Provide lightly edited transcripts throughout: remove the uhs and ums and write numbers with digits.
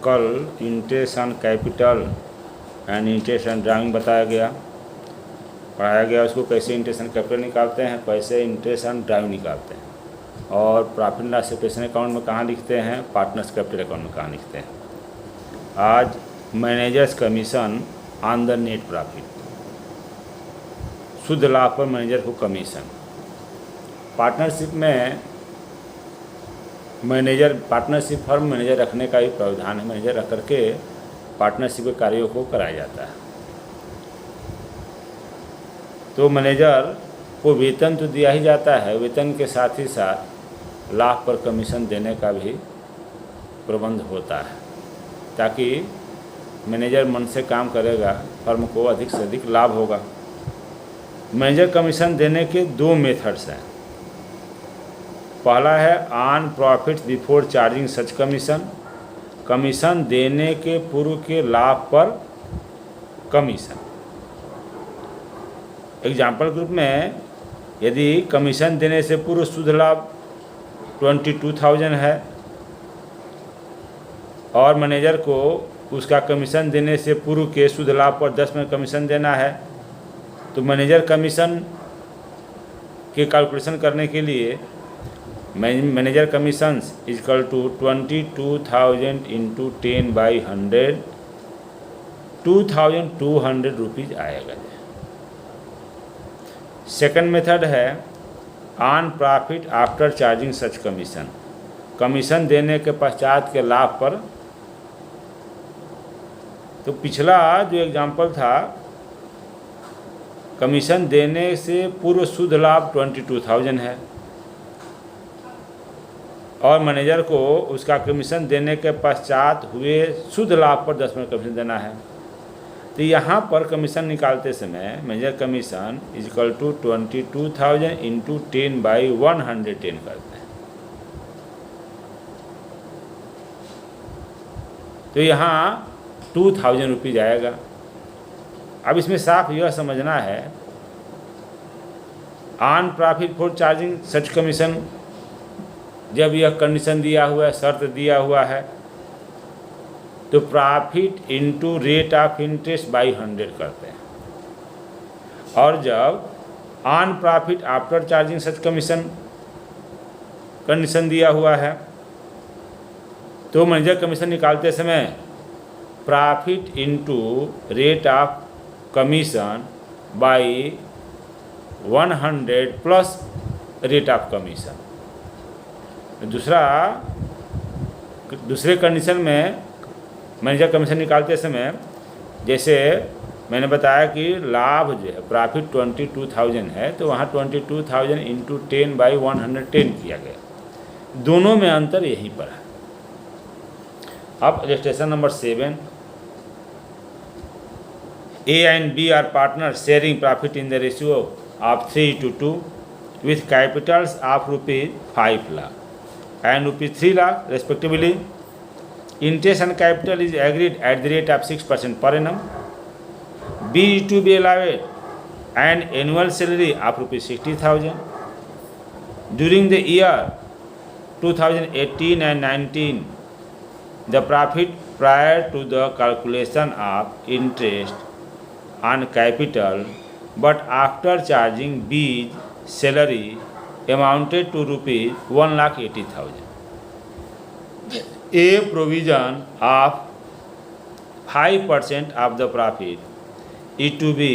कल interest on capital and interest on drawing बताया गया, पढ़ाया गया उसको कैसे इंटरेस्ट ऑन कैपिटल निकालते हैं, कैसे इंटरेस्ट ऑन ड्राइंग निकालते हैं, और profit and loss separation account में कहाँ लिखते हैं, पार्टनर्स कैपिटल अकाउंट में कहाँ लिखते हैं। आज managers commission on the net profit, शुद्ध लाभ पर मैनेजर को कमीशन। पार्टनरशिप में पार्टनरशिप फर्म मैनेजर रखने का भी प्रावधान है। मैनेजर रख करके पार्टनरशिप के कार्यों को कराया जाता है। तो मैनेजर को वेतन तो दिया ही जाता है, वेतन के साथ ही साथ लाभ पर कमीशन देने का भी प्रबंध होता है, ताकि मैनेजर मन से काम करेगा, फर्म को अधिक से अधिक लाभ होगा। मैनेजर कमीशन देने के दो मेथड्स हैं। पहला है on profit before charging such commission, commission देने के पूर्व के लाभ पर कमीशन। एग्जाम्पल ग्रुप में यदि कमीशन देने से पूर्व शुद्ध लाभ 22,000 है और मैनेजर को उसका कमीशन देने से पूर्व के शुद्ध लाभ पर 10% कमीशन देना है, तो मैनेजर कमीशन के कैलकुलेशन करने के लिए manager commissions equal to 22,000 into 10/100, 2,200 rupees आएगा। सेकंड मेथड है on profit after charging such commission, commission देने के पश्चात के लाभ पर। तो पिछला जो एग्जाम्पल था, कमीशन देने से पूर्व शुद्ध लाभ 22,000 है और मैनेजर को उसका कमीशन देने के पश्चात हुए शुद्ध लाभ पर 10% कमीशन देना है। तो यहाँ पर कमीशन निकालते समय manager commission equal to 22,000 into 10/110 करते हैं। तो यहाँ 2,000 रुपीज़ आएगा। अब इसमें साफ यह समझना है, on profit for charging such commission, जब यह कंडीशन दिया हुआ है, शर्त दिया हुआ है, तो profit into rate of interest by 100 करते हैं। और जब on profit after charging such commission condition दिया हुआ है, तो मैनेजर कमीशन निकालते समय profit into rate of commission by 100 plus rate of commission. दूसरे कंडीशन में मैनेजर कमीशन निकालते समय, जैसे मैंने बताया कि लाभ जो है प्रॉफिट 22,000 है, तो वहाँ 22,000 इंटू 10/110 किया गया। दोनों में अंतर यहीं पर है। अब illustration number 7, A and B are partners sharing profit in the ratio of 3:2 with capitals of ₹5 lakh and ₹3 lakh respectively. Interest on capital is agreed at the rate of 6% per annum. B is to be allowed an annual salary of ₹60,000. During the year 2018 and 19, the profit prior to the calculation of interest on capital but after charging B's salary amounted to ₹1,80,000. A provision of 5% of the profit is to be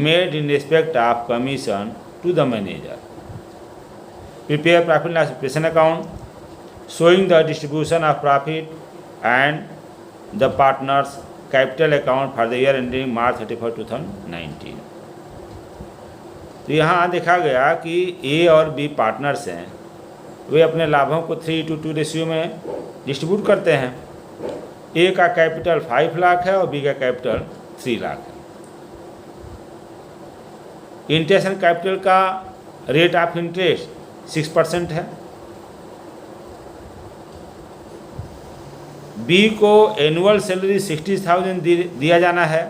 made in respect of commission to the manager. Prepare profit and loss separation account showing the distribution of profit and the partners capital account for the year ending March 31, 2019। तो यहाँ देखा गया कि ए और B partners हैं, वे अपने लाभों को 3:2 रेशियो में डिस्ट्रीब्यूट करते हैं। ए का कैपिटल 5 लाख है और बी का कैपिटल 3 लाख है। इंटरेस्ट एंड कैपिटल का रेट ऑफ इंटरेस्ट 6% है। बी को एनुअल सैलरी 60,000 दिया जाना है।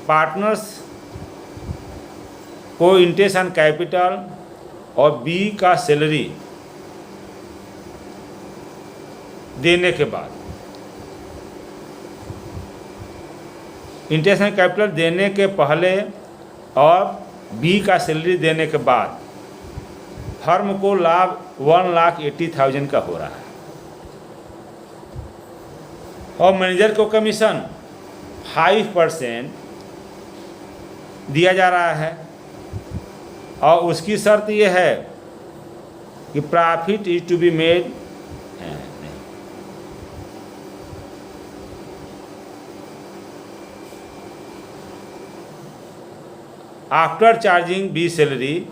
पार्टनर्स को इंटरेस्ट ऑन कैपिटल और बी का सैलरी देने के बाद, इंटरेस्ट ऑन कैपिटल देने के पहले और बी का सैलरी देने के बाद फर्म को लाभ 1,80,000 का हो रहा है और मैनेजर को कमीशन 5% दिया जा रहा है और उसकी शर्त यह है कि profit is to be made after charging B salary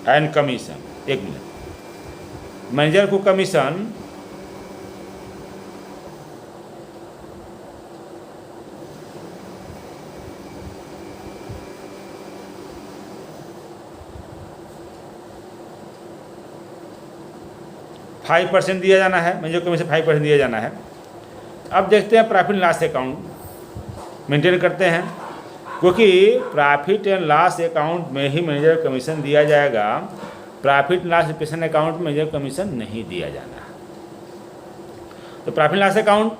and commission. एक मिनट, मैनेजर को कमीशन 5% दिया जाना है, मैनेजर को कमीशन 5% दिया जाना है। अब देखते हैं profit and loss account maintain करते हैं, क्योंकि प्रॉफिट एंड लॉस अकाउंट में ही मैनेजर कमीशन दिया जाएगा, profit and loss presentation account में मैनेजर कमीशन नहीं दिया जाना। तो प्रॉफिट एंड लॉस अकाउंट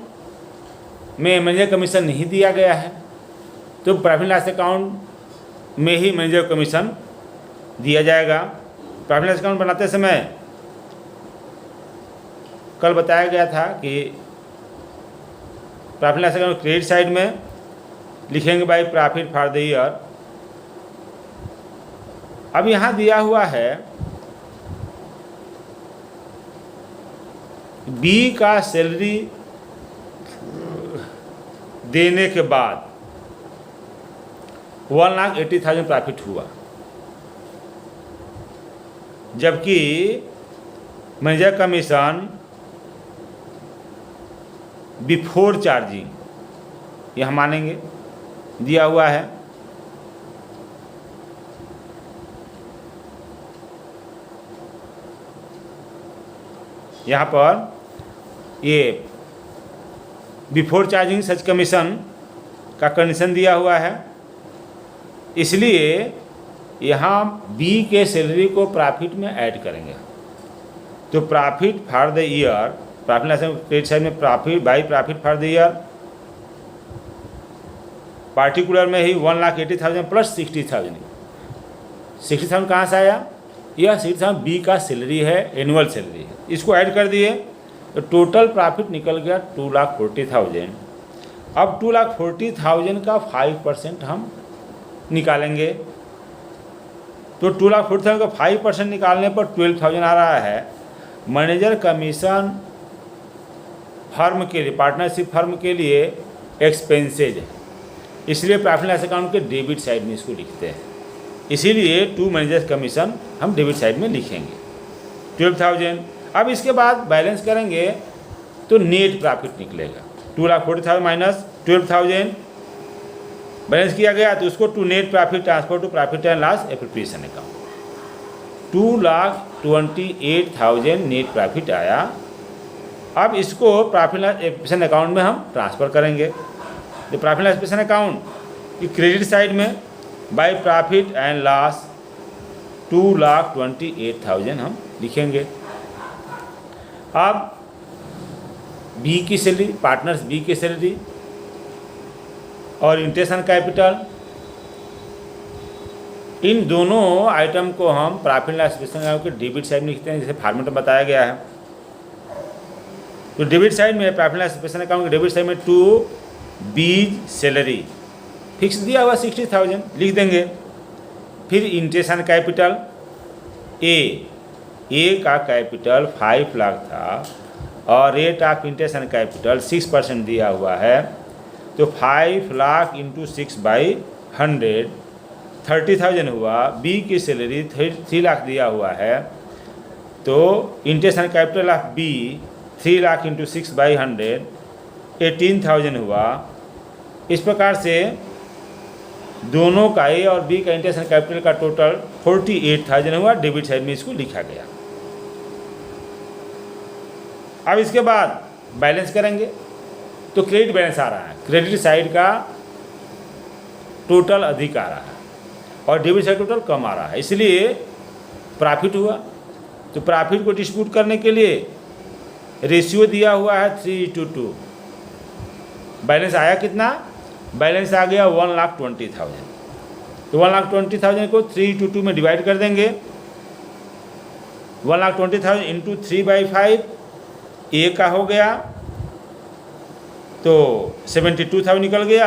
में मैनेजर कमीशन नहीं दिया गया है, तो प्रॉफिट एंड लॉस अकाउंट में ही मैनेजर कमीशन दिया जाएगा। प्रॉफिट एंड लॉस अकाउंट बनाते समय कल बताया गया था कि profit and loss account credit side में लिखेंगे by profit for the year. अब यहाँ दिया हुआ है बी का सैलरी देने के बाद 1,80,000 प्रॉफिट हुआ, जबकि मैनेजर कमीशन बिफोर चार्जिंग यह मानेंगे दिया हुआ है। यहाँ पर ये बिफोर चार्जिंग सच कमीशन का कंडीशन दिया हुआ है, इसलिए यहाँ बी के सैलरी को प्रॉफिट में ऐड करेंगे। तो profit for the year, profit credit side में profit by profit for the year particular में ही 1,80,000 प्लस 60,000। 60,000 कहाँ से आया? यह 60,000 बी का सैलरी है, एनुअल सैलरी है, इसको ऐड कर दिए तो टोटल प्रॉफिट निकल गया 2,40,000। अब 2,40,000 का 5% हम निकालेंगे, तो 2,40,000 का 5% निकालने पर 12,000 आ रहा है। मैनेजर कमीशन फर्म के लिए, पार्टनरशिप फर्म के लिए एक्सपेंसेज है, इसलिए प्रॉफिट एंड लॉस अकाउंट के डेबिट साइड में इसको लिखते हैं, इसीलिए टू मैनेजर कमीशन हम डेबिट साइड में लिखेंगे 12,000। अब इसके बाद बैलेंस करेंगे तो नेट प्रॉफिट निकलेगा 2,40,000 माइनस 12,000 बैलेंस किया गया, तो उसको to net profit transfer to profit and loss appropriation account 2,28,000 net profit आया। अब इसको प्रॉफिट एंड एप्रोप्रिएशन अकाउंट में हम ट्रांसफ़र करेंगे। तो प्रॉफिट एंड एप्रोप्रिएशन अकाउंट की क्रेडिट साइड में बाय प्रॉफिट एंड लॉस 2,28,000 हम लिखेंगे। अब बी की सैलरी, पार्टनर्स बी की सैलरी और इंटरेस्ट ऑन कैपिटल, इन दोनों आइटम को हम प्रॉफिट एंड लॉस अकाउंट के डेबिट साइड में लिखते हैं, जैसे फॉर्मेट में बताया गया है। तो डेबिट साइड में प्रॉफिट एंड लॉस अकाउंट के डेबिट साइड में टू बीज सैलरी फिक्स दिया हुआ 60,000 लिख देंगे। फिर इंटरेस्ट ऑन कैपिटल ए का कैपिटल 5 लाख था और rate of interest on capital 6% दिया हुआ है, तो 5 लाख इंटू 6/100 30,000 हुआ। बी की सैलरी 3 लाख दिया हुआ है, तो interest on capital of B 3 lakh into 6/100 18,000 हुआ। इस प्रकार से दोनों का ए और बी का इंटरेस्ट ऑन कैपिटल का टोटल 48,000 हुआ, डेबिट साइड में इसको लिखा गया। अब इसके बाद बैलेंस करेंगे तो क्रेडिट बैलेंस आ रहा है, क्रेडिट साइड का टोटल अधिक आ रहा है और डेबिट साइड टोटल कम आ रहा है, इसलिए प्रॉफिट हुआ। तो प्रॉफिट को डिस्ट्रीब्यूट करने के लिए रेशियो दिया हुआ है 3:2। बैलेंस आया कितना? बैलेंस आ गया 1,20,000। तो 1,20,000 को 3:2 में डिवाइड कर देंगे। 1,20,000 इंटू 3/5 ए का हो गया तो 72,000 निकल गया,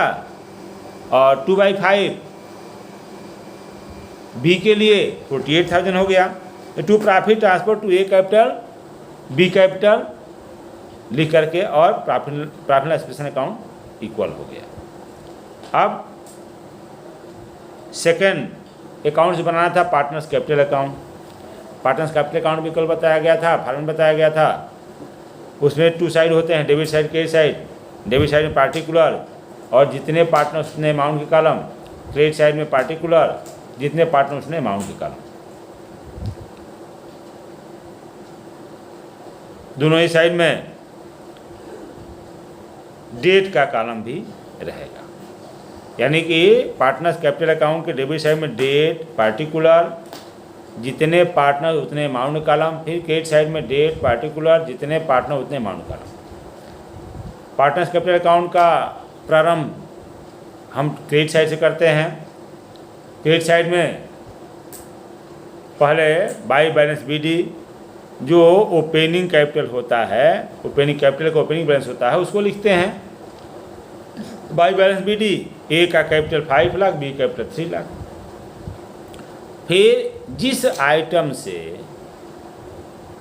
और 2/5 बी के लिए 48,000 हो गया। To profit transfer to A capital B capital लिख करके और प्रॉफिट एक्सप्रेशन अकाउंट इक्वल हो गया। अब सेकेंड अकाउंट से बनाना था partners capital account. Partners capital account भी कल बताया गया था, फॉर्मेट बताया गया था। उसमें 2 साइड होते हैं, debit side credit side. Debit side में पार्टिकुलर और जितने पार्टनर उतने अमाउंट के कॉलम, क्रेडिट साइड में पार्टिकुलर जितने पार्टनर उतने अमाउंट के कॉलम। दोनों ही साइड में डेट का कॉलम भी रहेगा, यानी कि पार्टनर्स कैपिटल अकाउंट के डेबिट साइड में डेट, पार्टिकुलर जितने पार्टनर उतने अमाउंट कॉलम, फिर क्रेडिट साइड में डेट, पार्टिकुलर जितने पार्टनर उतने amount column. Partners capital account का प्रारंभ हम क्रेडिट साइड से करते हैं। क्रेडिट साइड में पहले बाई बैलेंस बीडी, जो ओपनिंग कैपिटल होता है, ओपनिंग कैपिटल का ओपनिंग बैलेंस होता है, उसको लिखते हैं बाई बैलेंस बीडी। ए का capital 5 lakh, B capital 3 lakh. फिर जिस आइटम से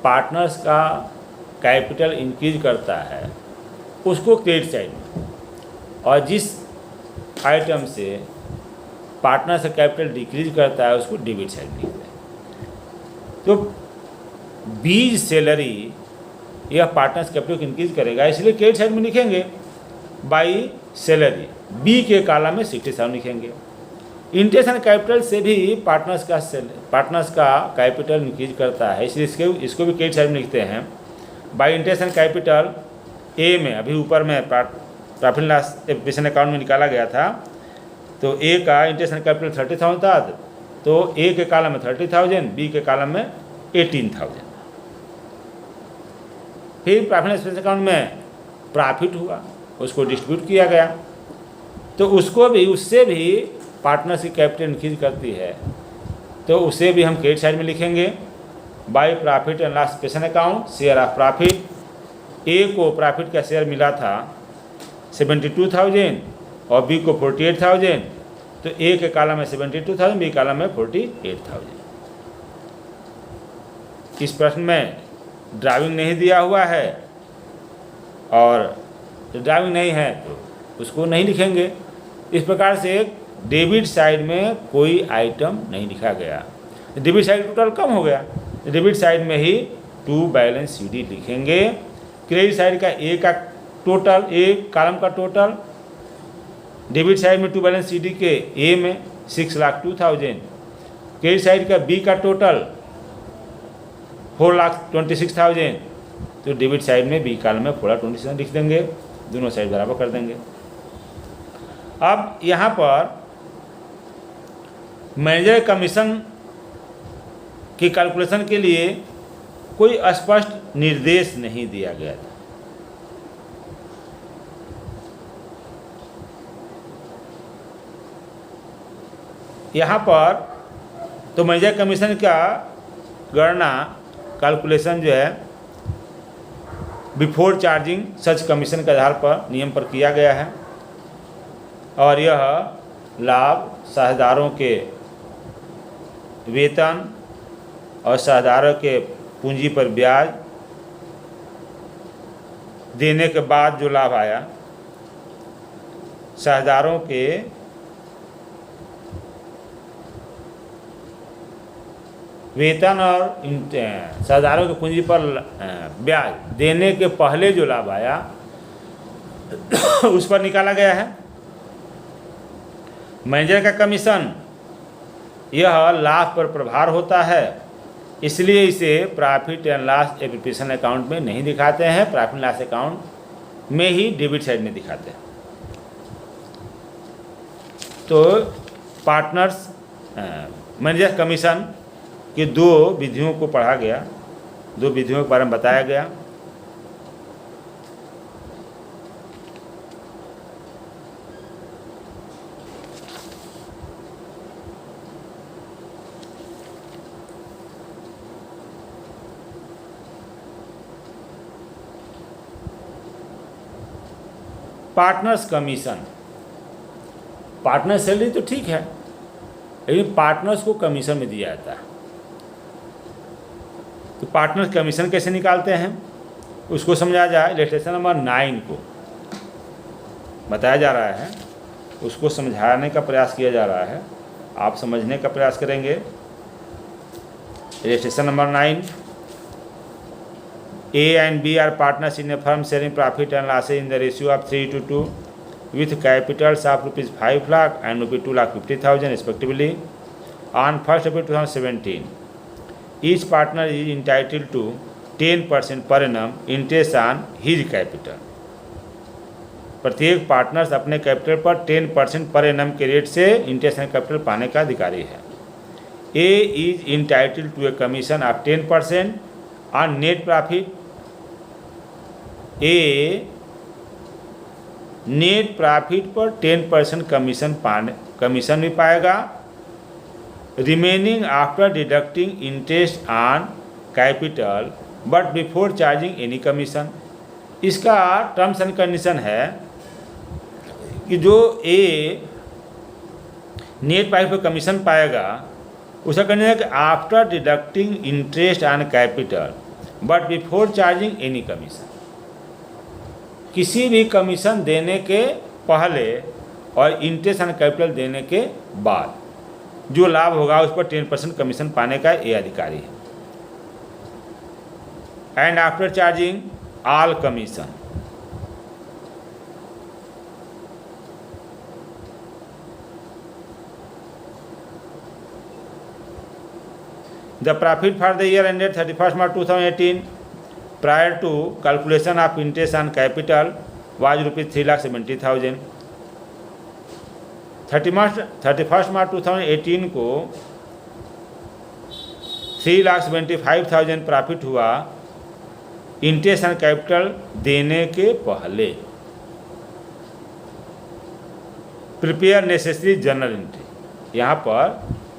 पार्टनर्स का कैपिटल इंक्रीज करता है उसको क्रेडिट साइड में, और जिस आइटम से पार्टनर्स का कैपिटल डिक्रीज करता है उसको डेबिट साइड में लिखते हैं। तो बीज सैलरी यह पार्टनर्स कैपिटल को इंक्रीज करेगा, इसलिए क्रेडिट साइड में लिखेंगे बाई सैलरी। बी के कॉलम में 60,000 लिखेंगे। इंटरेस्ट एंड कैपिटल से भी पार्टनर्स का कैपिटल इंक्रीज करता है, इसलिए इसको भी क्रेडिट साइड में लिखते हैं by interest and capital. A में अभी ऊपर में प्रॉफिट लॉस एक्सप्रेशन अकाउंट में निकाला गया था, तो ए का इंटरेस्ट एंड कैपिटल 30,000 था, तो ए के कॉलम में 30,000, बी के कॉलम में 18,000। फिर प्रॉफिट एक्सपेंस अकाउंट में प्रॉफिट हुआ, उसको डिस्ट्रीब्यूट किया गया, तो उसको भी उससे भी पार्टनर्स की कैपिटल इंक्रीज करती है, तो उसे भी हम क्रेडिट साइड में लिखेंगे by profit and loss expense account, share of profit. A को प्रॉफिट का शेयर मिला था 72,000 और बी को 48,000, तो ए के कॉलम में 72,000, बी कॉलम में 48,000। इस प्रश्न में ड्राइविंग नहीं दिया हुआ है, और ड्राइविंग नहीं है तो उसको नहीं लिखेंगे। इस प्रकार से डेबिट साइड में कोई आइटम नहीं लिखा गया, डेबिट साइड टोटल कम हो गया, डेबिट साइड में ही टू बैलेंस सीडी लिखेंगे। क्रेडिट साइड का ए का टोटल, ए कॉलम का टोटल, डेबिट साइड में टू बैलेंस सीडी के ए में 6,02,000, क्रेडिट साइड का बी का टोटल 4,26,000, तो डेबिट साइड में बी कॉलम में 4,26,000 लिख देंगे, दोनों साइड बराबर कर देंगे। अब यहाँ पर मैनेजर कमीशन की कैलकुलेशन के लिए कोई स्पष्ट निर्देश नहीं दिया गया था। यहाँ पर तो मैनेजर कमीशन का गणना कैलकुलेशन जो है बिफोर चार्जिंग सच कमीशन के आधार पर नियम पर किया गया है, और यह लाभ साझेदारों के वेतन और साझेदारों के पूंजी पर ब्याज देने के बाद जो लाभ आया, साझेदारों के वेतन और साझेदारों की पूंजी पर ब्याज देने के पहले जो लाभ आया उस पर निकाला गया है। मैनेजर का कमीशन यह लाभ पर प्रभार होता है, इसलिए इसे profit and loss application account में नहीं दिखाते हैं, प्रॉफिट लॉस अकाउंट में ही डेबिट साइड में दिखाते हैं। तो पार्टनर्स मैनेजर कमीशन की दो विधियों को पढ़ा गया, दो विधियों के बारे में बताया गया। पार्टनर्स कमीशन, पार्टनर सैलरी तो ठीक है, लेकिन पार्टनर्स को कमीशन में दिया जाता है। तो पार्टनर्स कमीशन कैसे निकालते हैं उसको समझा जाए। इलस्ट्रेशन नंबर 9 को बताया जा रहा है, उसको समझाने का प्रयास किया जा रहा है, आप समझने का प्रयास करेंगे। Illustration number 9, A and B are partners in a firm sharing profit and losses in the ratio of 3:2 with capitals of rupees 5 lakh and rupees 2,50,000 respectively on 1st April 2017. Each partner is entitled to 10% per annum interest on his capital. प्रत्येक partners अपने capital पर 10% per annum के rate से interest and capital पाने का अधिकारी है। A is entitled to a commission of 10% on net profit. A net profit पर 10% कमीशन भी पाएगा, remaining after deducting interest on capital but before charging any commission. इसका टर्म्स एंड कंडीशन है कि जो ए नेट प्रॉफिट पर कमीशन पाएगा उसका कंडीशन है कि after deducting interest on capital but before charging any commission. किसी भी कमीशन देने के पहले और इंटरेस्ट ऑन कैपिटल देने के बाद जो लाभ होगा उस पर 10% कमीशन पाने का ये अधिकारी है। And after charging all commission. The profit for the year ended 31 March 2018 prior to calculation of interest on capital was rupees 3,70,000। 31 March 2018 को 3,75,000 प्रॉफिट हुआ इंटरेस्ट ऑन कैपिटल देने के पहले। प्रिपेयर नेसेसरी जर्नल एंट्री, यहाँ पर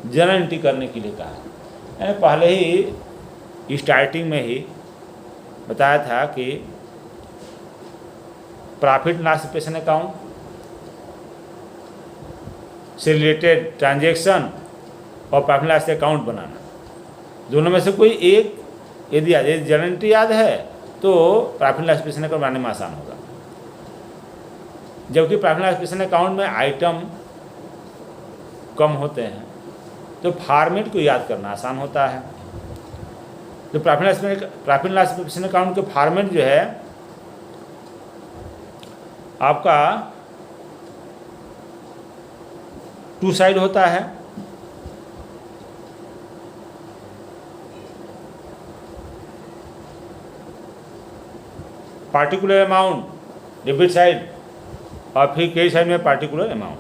जर्नल एंट्री करने के लिए कहा है। पहले ही स्टार्टिंग में ही बताया था कि प्रॉफिट लॉस प्रेजेंटेशन अकाउंट से रिलेटेड ट्रांजैक्शन और प्रॉफिट लॉस अकाउंट बनाना, दोनों में से कोई एक यदि जर्नल एंट्री याद है तो प्रॉफिट लॉस प्रेजेंटेशन अकाउंट बनाने में आसान होगा। जबकि प्रॉफिट लॉस प्रेजेंटेशन अकाउंट में आइटम कम होते हैं तो फॉर्मेट को याद करना आसान होता है। जो प्रॉफिट लॉस प्रेजेंटेशन अकाउंट के फॉर्मेट जो है आपका 2 साइड होता है। पार्टिकुलर अमाउंट डेबिट साइड और फिर क्रेडिट साइड में पार्टिकुलर अमाउंट।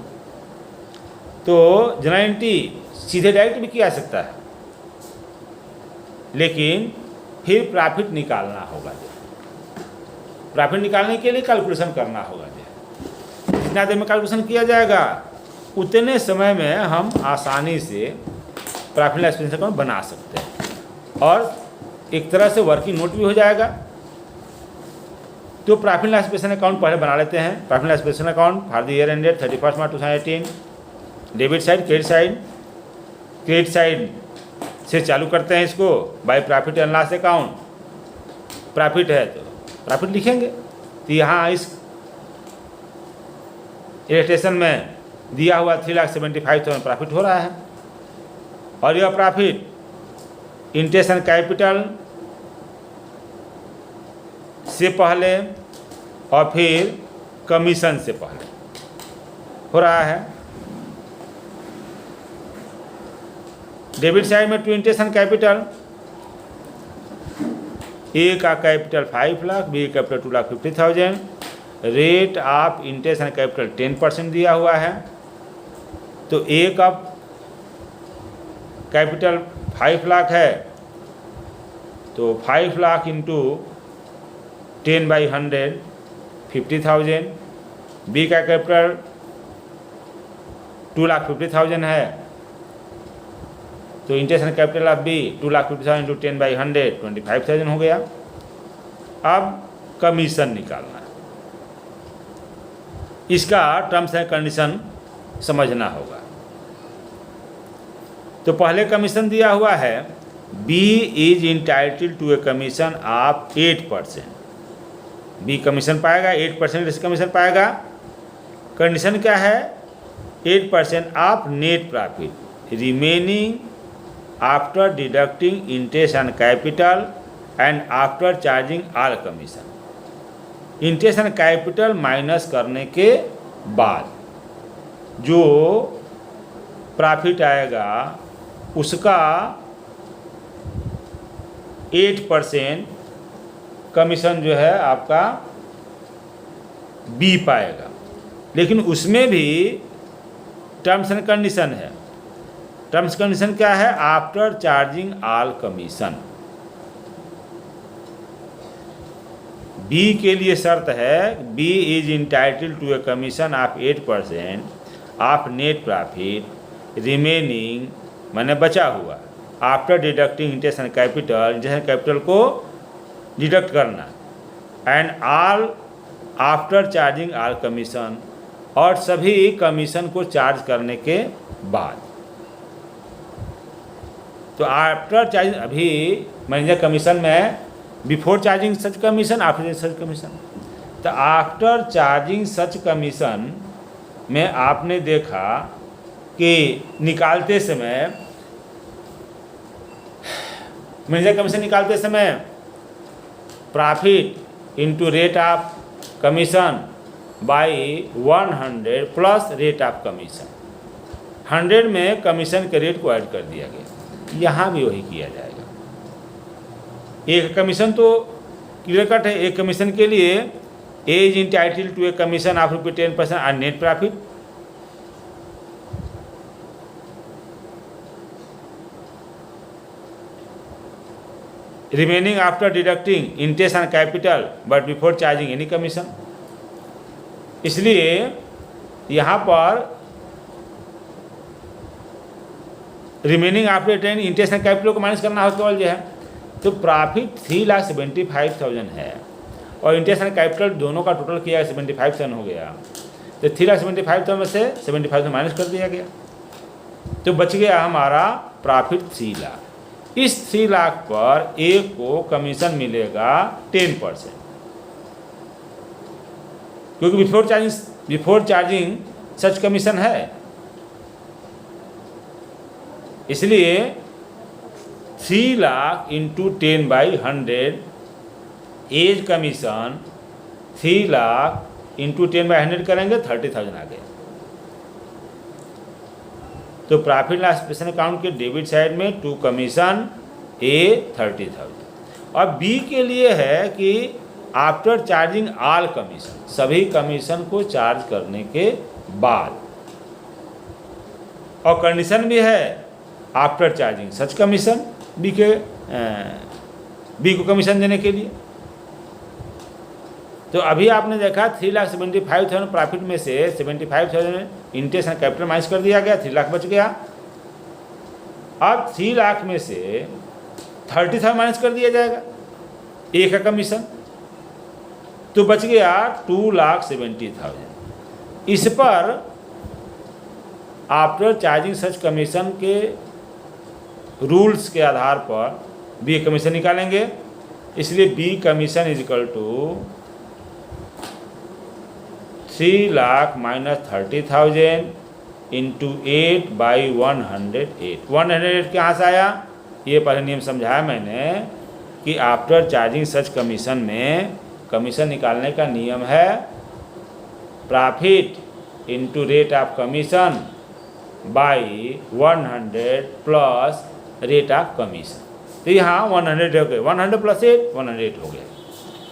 तो जर्नल एंट्री सीधे डायरेक्ट भी किया जा सकता है, लेकिन फिर प्रॉफिट निकालना होगा। प्रॉफिट निकालने के लिए कैलकुलेशन करना होगा। जितना देर में कैलकुलेशन किया जाएगा उतने समय में हम आसानी से प्रॉफिट लॉस प्रेजेंटेशन अकाउंट बना सकते हैं और एक तरह से वर्किंग नोट भी हो जाएगा। तो प्रॉफिट लॉस प्रेजेंटेशन अकाउंट पहले बना लेते हैं। Profit loss presentation account for the year ended 31 March 2018। Debit side, credit side से चालू करते हैं इसको bye profit and loss account. Profit है तो प्रॉफिट लिखेंगे। तो यहाँ इस इलस्ट्रेशन में दिया हुआ 3,75,000 प्रॉफिट हो रहा है और यह प्रॉफिट इंटरेस्ट एंड कैपिटल से पहले और फिर कमीशन से पहले हो रहा है। डेबिट साइड में to interest and capital, A का capital 5 lakh, B capital 2,50,000 rate of interest and capital 10% दिया हुआ है, तो एक अब कैपिटल 5 लाख है, तो 5 लाख इंटू 10/100 50,000। बी का कैपिटल 2,50,000 है, तो interest and capital of B 2,50,000 into 10/100 25,000 हो गया। अब कमीशन निकालना है, इसका टर्म्स एंड कंडीशन समझना होगा। तो पहले कमीशन दिया हुआ है B is entitled to a commission of 8%। B commission पाएगा, 8% कमीशन पाएगा। कंडीशन क्या है? 8% of net profit remaining after deducting interest and capital and after charging all commission. Interest and capital minus करने के बाद जो प्रॉफिट आएगा उसका 8% कमीशन जो है आपका बी पाएगा, लेकिन उसमें भी टर्म्स एंड कंडीशन है। टर्म्स कंडीशन क्या है? After charging all commission. B के लिए शर्त है B is entitled to a commission of 8% of net profit remaining, मैंने बचा हुआ, after deducting interest and capital, interest and capital को डिडक्ट करना, and all after charging all commission, और सभी कमीशन को चार्ज करने के बाद। तो आफ्टर चार्जिंग, अभी मैनेजर कमीशन में before charging such commission, after such commission. तो आफ्टर चार्जिंग सच कमीशन में आपने देखा कि निकालते समय, मैनेजर कमीशन निकालते समय profit into rate of commission by 100 plus rate of commission. 100 में कमीशन के रेट को ऐड कर दिया गया। यहाँ भी वही किया जाएगा। एक कमीशन तो क्लियर कट है, एक कमीशन के लिए as entitled to a commission of ₹10% और net profit. Remaining after deducting interest and capital but before charging any commission. इसलिए यहाँ पर remaining after ten interest and capital को माइनस करना हो केवल जो है, तो प्रॉफिट 3,75,000 है और इंटरेस्ट एंड कैपिटल दोनों का टोटल किया 75,000 हो गया। तो 3,75,000 में से 75,000 माइनस कर दिया गया, तो बच गया हमारा प्रॉफिट 3 लाख। इस 3 लाख पर ए को कमीशन मिलेगा 10%, क्योंकि बिफोर चार्जिंग सच कमीशन है। इसलिए 3 lakh into 10/100 as commission 3 lakh into 10/100 करेंगे 30,000 आ गया। तो प्रॉफिट लॉस एक्सप्रेशन अकाउंट के डेबिट साइड में टू कमीशन ए 30,000 और बी के लिए है कि आफ्टर चार्जिंग ऑल कमीशन, सभी कमीशन को चार्ज करने के बाद, और कंडीशन भी है after charging such commission, B को कमीशन देने के लिए। तो अभी आपने देखा 3,75,000 प्रॉफिट में से 75,000 इंटरेस्ट एंड कैपिटल माइनस कर दिया गया, 3 लाख बच गया। अब 3 लाख में से 30,000 माइनस कर दिया जाएगा, एक है कमीशन, तो बच गया 2,70,000। इस पर आफ्टर चार्जिंग सच कमीशन के रूल्स के आधार पर बी कमीशन निकालेंगे। इसलिए B commission is equal to 3 lakh minus 30,000 into 8/108। 108 कहाँ से आया? ये पहले नियम समझाया मैंने कि आफ्टर चार्जिंग सच कमीशन में कमीशन निकालने का नियम है profit into rate of commission by 100 plus rate of commission. तो यहाँ 100 हो गए, 100 प्लस 8 108 हो गया।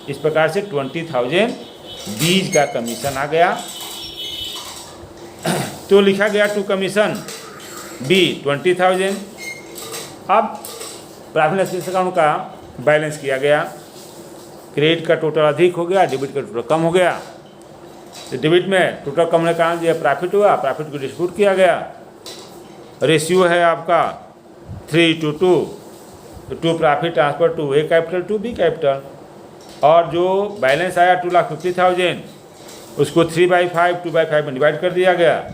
इस प्रकार से 20,000 बीज का कमीशन आ गया। तो लिखा गया टू कमीशन बी 20,000। अब प्रॉफिट एक्सपेंस अकाउंट का बैलेंस किया गया, क्रेडिट का टोटल अधिक हो गया, डेबिट का टोटल कम हो गया। तो डेबिट में टोटल कम होने के कारण जो प्रॉफिट हुआ, प्रॉफिट को डिस्ट्रीब्यूट किया गया। रेशियो है आपका 3:2, to profit transfer to A capital to B capital. और जो बैलेंस आया 2,50,000 उसको 3/5 2/5 में डिवाइड कर दिया गया।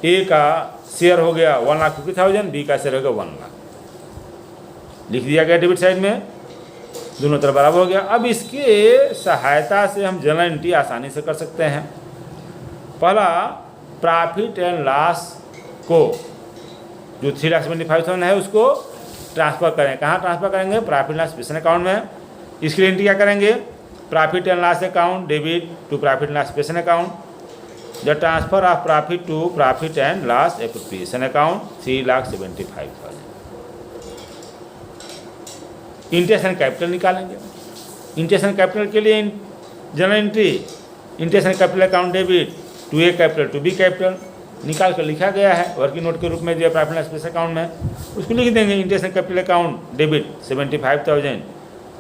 ए का शेयर हो गया 1,50,000, बी का शेयर हो गया 1 लाख, लिख दिया गया डेबिट साइड में, दोनों तरफ बराबर हो गया। अब इसके सहायता से हम जनरल एंट्री आसानी से कर सकते हैं। पहला, प्रॉफिट एंड लॉस को जो 3,75,000 है उसको ट्रांसफ़र करें। कहाँ ट्रांसफ़र करेंगे? प्रॉफिट लॉस स्पेशल अकाउंट में। इसके लिए एंट्री क्या करेंगे? Profit and loss account debit to profit loss special account, the transfer of profit to profit and loss appropriation account 3,75,000। Interest and capital निकालेंगे। इंटरेस्ट एंड कैपिटल के लिए general entry interest and capital account debit to A capital to B capital निकाल कर लिखा गया है working note के रूप में, जो है profit and loss special account में उसको लिख देंगे। Interest and capital account debit 75,000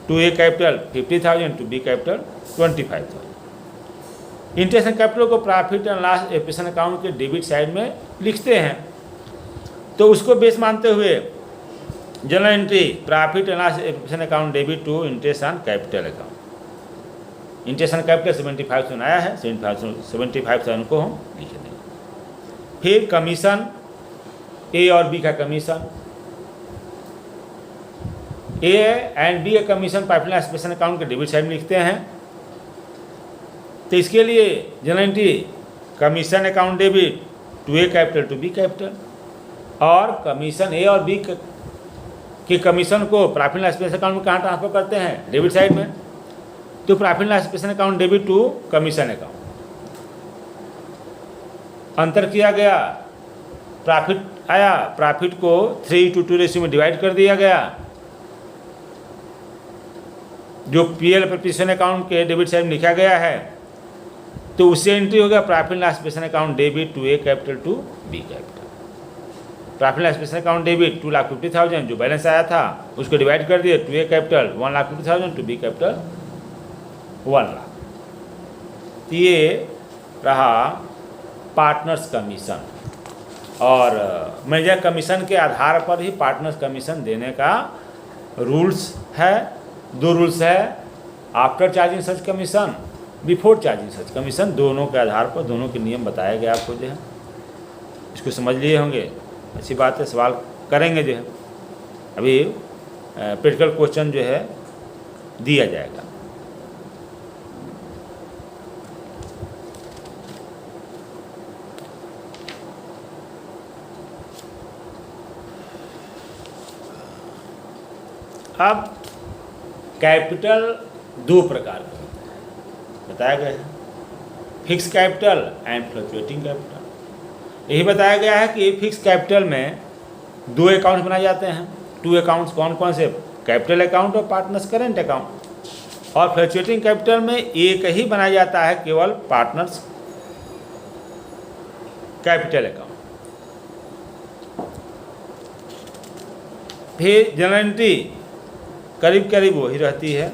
to A capital 50,000 to B capital 25,000। Interest and capital को profit and loss appropriation account के डेबिट साइड में लिखते हैं। तो उसको बेस मानते हुए general entry profit and loss appropriation account debit to interest and capital account. Interest and capital 75,000 आया है, 75,000 को हम लिख देंगे। फिर कमीशन, ए और बी का कमीशन, ए एंड बी का commission profit and loss appropriation account के डेबिट साइड में लिखते हैं। तो इसके लिए general entry commission account debit to A capital to B capital, और कमीशन ए और बी के कमीशन को profit and loss appropriation account में कहाँ ट्रांसफर करते हैं? डेबिट साइड में। तो profit and loss appropriation account debit to commission account, अंतर किया गया, प्रॉफिट आया, प्रॉफिट को 3:2 रेशियो में डिवाइड कर दिया गया। जो पीएल एप्रोप्रिएशन अकाउंट के डेबिट साइड में लिखा गया है, तो उससे एंट्री हो गया profit and loss appropriation account debit to A capital to B capital. Profit and loss appropriation account debit 2,50,000 जो बैलेंस आया था उसको डिवाइड कर दिए to A capital 1,50,000 to B capital 1 lakh. ये रहा पार्टनर्स कमीशन। और मैनेजर कमीशन के आधार पर ही पार्टनर्स कमीशन देने का रूल्स है। 2 रूल्स है, after charging such commission, before charging such commission. दोनों के आधार पर दोनों के नियम बताए गए आपको, जो है इसको समझ लिए होंगे। अच्छी बात है, सवाल करेंगे जो है। अभी प्रैक्टिकल क्वेश्चन जो है दिया जाएगा। अब कैपिटल 2 प्रकार के होते हैं बताया गया है, fix capital and fluctuating capital. यही बताया गया है कि फिक्स कैपिटल में 2 अकाउंट्स बनाए जाते हैं। 2 अकाउंट्स कौन कौन से? कैपिटल अकाउंट और पार्टनर्स करेंट अकाउंट। और फ्लक्चुएटिंग कैपिटल में एक ही बनाया जाता है, केवल पार्टनर्स कैपिटल अकाउंट। फिर जनरल एंट्री करीब करीब वही रहती है।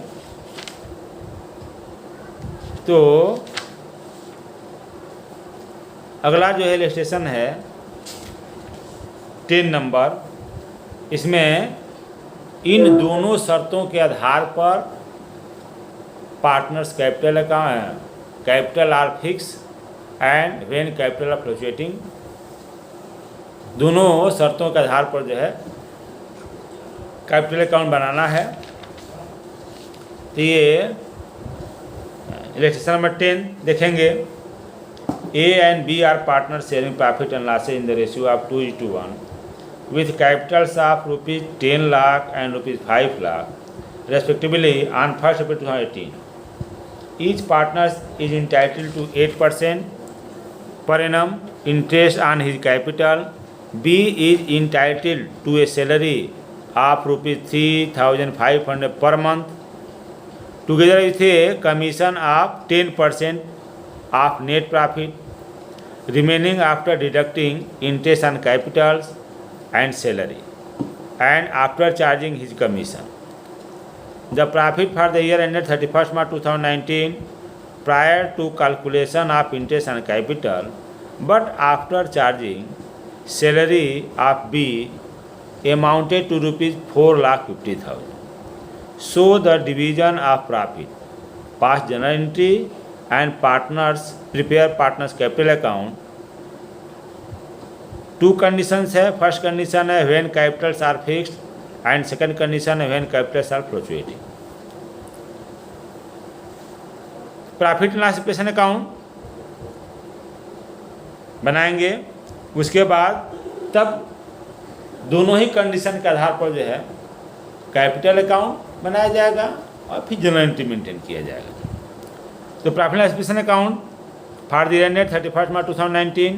तो अगला जो है इलस्ट्रेशन है 10 नंबर। इसमें इन दोनों शर्तों के आधार पर partners capital capital are fix and when capital are fluctuating, दोनों शर्तों के आधार पर जो है कैपिटल अकाउंट बनाना है। तो ये इलस्ट्रेशन नंबर 10 देखेंगे। A and B are partner sharing profit and losses in the ratio of 2:1 with capitals of ₹10 lakh and ₹5 lakh respectively on 1st April 2018. Each partner is entitled to 8% per annum interest on his capital. B is entitled to a salary of ₹3,500 per month together with a commission of 10% of net profit remaining after deducting interest on capitals and salary and after charging his commission. The profit for the year ended 31st March 2019 prior to calculation of interest on capital but after charging salary of B amounted to rupees 4,50,000. So the division of profit, past journal entry and partners prepare partners capital account. Two conditions है. First condition है when capitals are fixed and second condition है when capitals are fluctuating. Profit and loss present account बनाएंगे. उसके बाद तब दोनों ही condition के आधार पर जो है कैपिटल अकाउंट बनाया जाएगा और फिर जनरल एंट्री मेंटेन किया जाएगा. तो profit and loss present account for the year ended 31 March 2019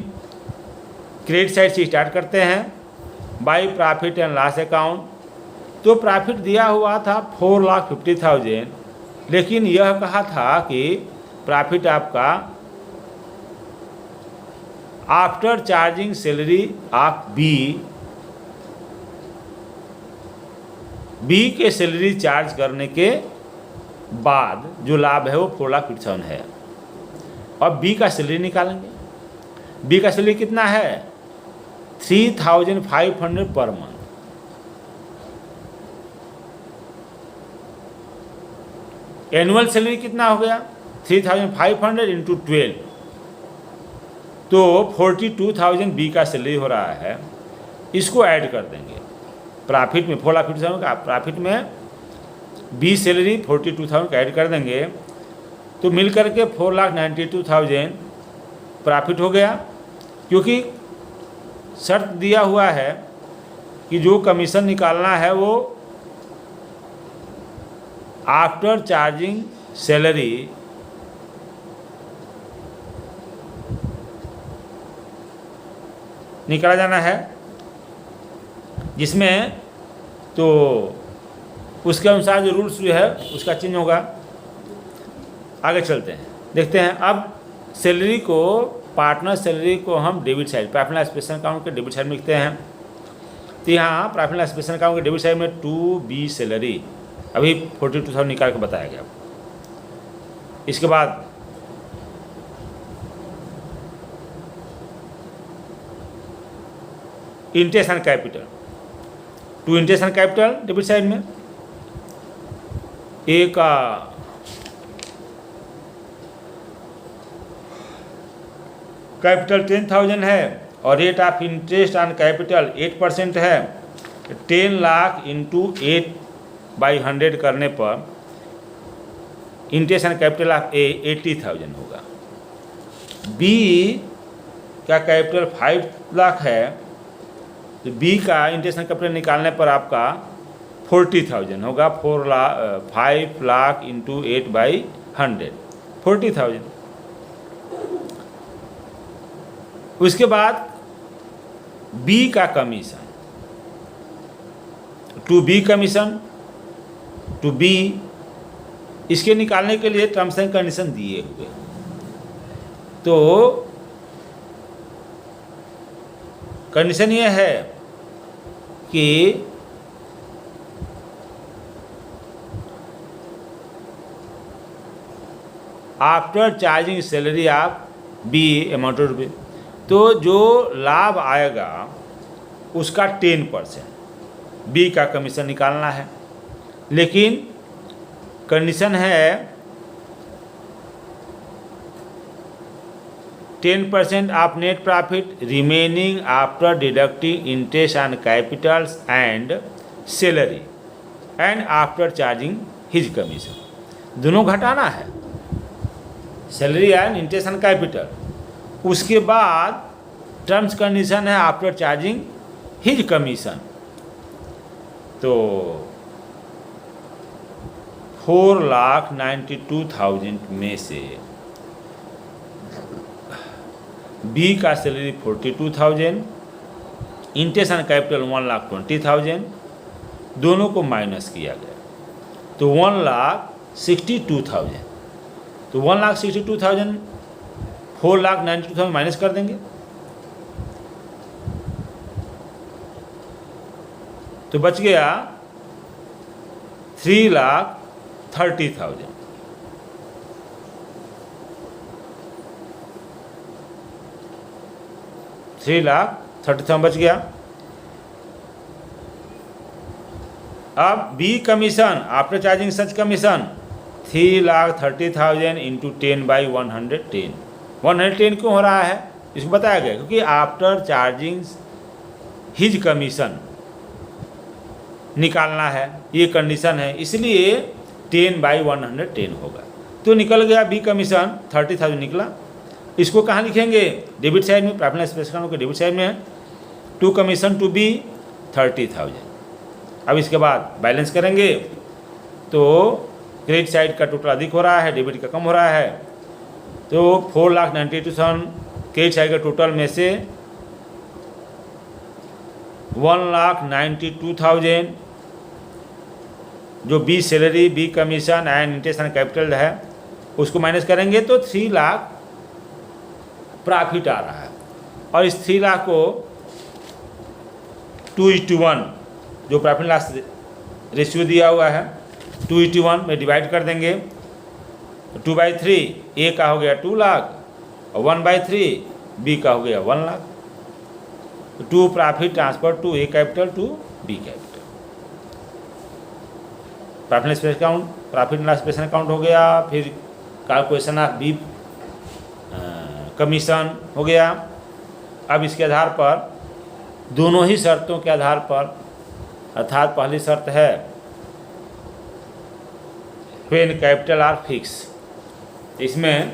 credit side से स्टार्ट करते हैं by profit and loss account. तो प्रॉफिट दिया हुआ था 4,50,000 लेकिन यह कहा था कि प्रॉफिट आपका after charging salary of B के सैलरी चार्ज करने के बाद जो लाभ है वो 4,50,000 है. अब बी का सैलरी निकालेंगे. बी का सैलरी कितना है 3,500 पर मंथ. एनुअल सैलरी कितना हो गया 3,500 इंटू 12 तो 42,000 बी का सैलरी हो रहा है. इसको ऐड कर देंगे प्रॉफिट में 4,50,000 का प्रॉफिट में बी सैलरी 42,000 का ऐड कर देंगे तो मिल करके 4,92,000 प्रॉफिट हो गया. क्योंकि शर्त दिया हुआ है कि जो कमीशन निकालना है वो आफ्टर चार्जिंग सैलरी निकाला जाना है, जिसमें तो उसके अनुसार जो रूल्स जो है उसका चेंज होगा. आगे चलते हैं, देखते हैं. अब सैलरी को पार्टनर सैलरी को हम debit side profit and loss present account के डेबिट साइड में लिखते हैं. तो यहाँ profit and loss present account के डेबिट साइड में 2B सैलरी अभी 42,000 निकाल के बताया गया. इसके बाद interest and capital 2 interest and capital debit side में. एक कैपिटल 10,000 है और rate of interest on capital 8% है. 10 लाख इंटू 8/100 करने पर इंटरेस्ट एंड कैपिटल ऑफ ए 80,000 होगा. बी का कैपिटल 5 लाख है तो बी का इंटरेस्ट एंड कैपिटल निकालने पर आपका 40,000 होगा. 5 लाख इंटू 8/100 40,000. उसके बाद बी का commission to B commission to B इसके निकालने के लिए टर्म्स एंड कंडीशन दिए हुए. तो कंडीशन ये है कि after charging salary of B amount of रुपये. तो जो लाभ आएगा उसका 10% बी का कमीशन निकालना है. लेकिन कंडीशन है 10% of net profit remaining after deducting interest on Capitals and salary and after charging his commission. दोनों घटाना है, salary and interest on capital. उसके बाद टर्म्स कंडीशन है आफ्टर चार्जिंग हिज कमीशन. तो 4,92,000 में से बी का सैलरी 42,000, इंटरेस्ट ऑन कैपिटल 1,20,000 दोनों को माइनस किया गया तो 1,62,000. तो 1,62,000 4,92,000 माइनस कर देंगे तो बच गया 3,30,000। $3,30,000 बच गया। अब B commission after charging such commission 3,30,000 into 10/110। 110 क्यों हो रहा है इसको बताया गया, क्योंकि आफ्टर चार्जिंग हिज कमीशन निकालना है, ये कंडीशन है, इसलिए 10/110 होगा। तो निकल गया बी कमीशन 30,000 निकला। इसको कहाँ लिखेंगे, डेबिट साइड में, प्रॉफिट एंड लॉस अकाउंट के डेबिट साइड में, टू कमीशन टू बी 30,000। अब इसके बाद बैलेंस करेंगे तो क्रेडिट साइड का टोटल अधिक हो रहा है, डेबिट का कम हो रहा है। तो 4,92,000 क्रेडिट साइड का टोटल में से 1,92,000 जो B salary, B commission and interest and capital है उसको माइनस करेंगे तो 3 लाख प्रॉफिट आ रहा है। और इस 3 लाख को 2:1 जो प्रॉफिट लॉस रेशियो दिया हुआ है 2:1 में डिवाइड कर देंगे। 2/3 ए का हो गया 2 लाख और 1/3 बी का हो गया 1 lakh. To profit transfer to A capital to B capital. Profit and loss account, profit and loss account हो गया, फिर कैलकुलेशन ऑफ बी कमीशन हो गया। अब इसके आधार पर दोनों ही शर्तों के आधार पर, अर्थात पहली शर्त है व्हेन कैपिटल आर फिक्स, इसमें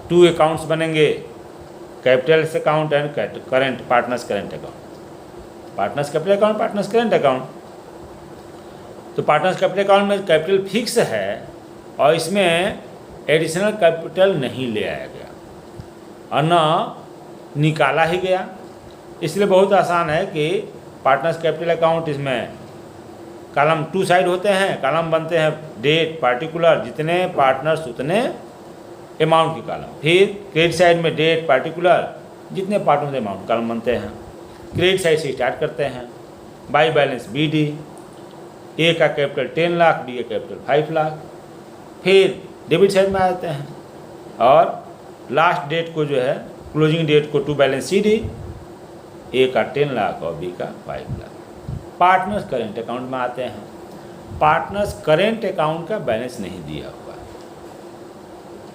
2 अकाउंट्स बनेंगे, capital account and current partners current account, partners capital account, partners current account. तो पार्टनर्स कैपिटल अकाउंट में कैपिटल फिक्स है और इसमें एडिशनल कैपिटल नहीं ले आया गया और न निकाला ही गया, इसलिए बहुत आसान है कि पार्टनर्स कैपिटल अकाउंट, इसमें कॉलम 2 साइड होते हैं, कॉलम बनते हैं डेट पार्टिकुलर, जितने पार्टनर्स उतने अमाउंट की कॉलम, फिर क्रेडिट साइड में डेट पार्टिकुलर, जितने पार्टनर्स अमाउंट कॉलम बनते हैं। क्रेडिट साइड से स्टार्ट करते हैं, by balance B D, A का कैपिटल 10 लाख, बी का कैपिटल 5 लाख, फिर डेबिट साइड में आते हैं और लास्ट डेट को जो है क्लोजिंग डेट को to balance C D, A का 10 लाख और बी का 5 लाख। पार्टनर्स करेंट अकाउंट में आते हैं, पार्टनर्स करेंट अकाउंट का बैलेंस नहीं दिया हुआ,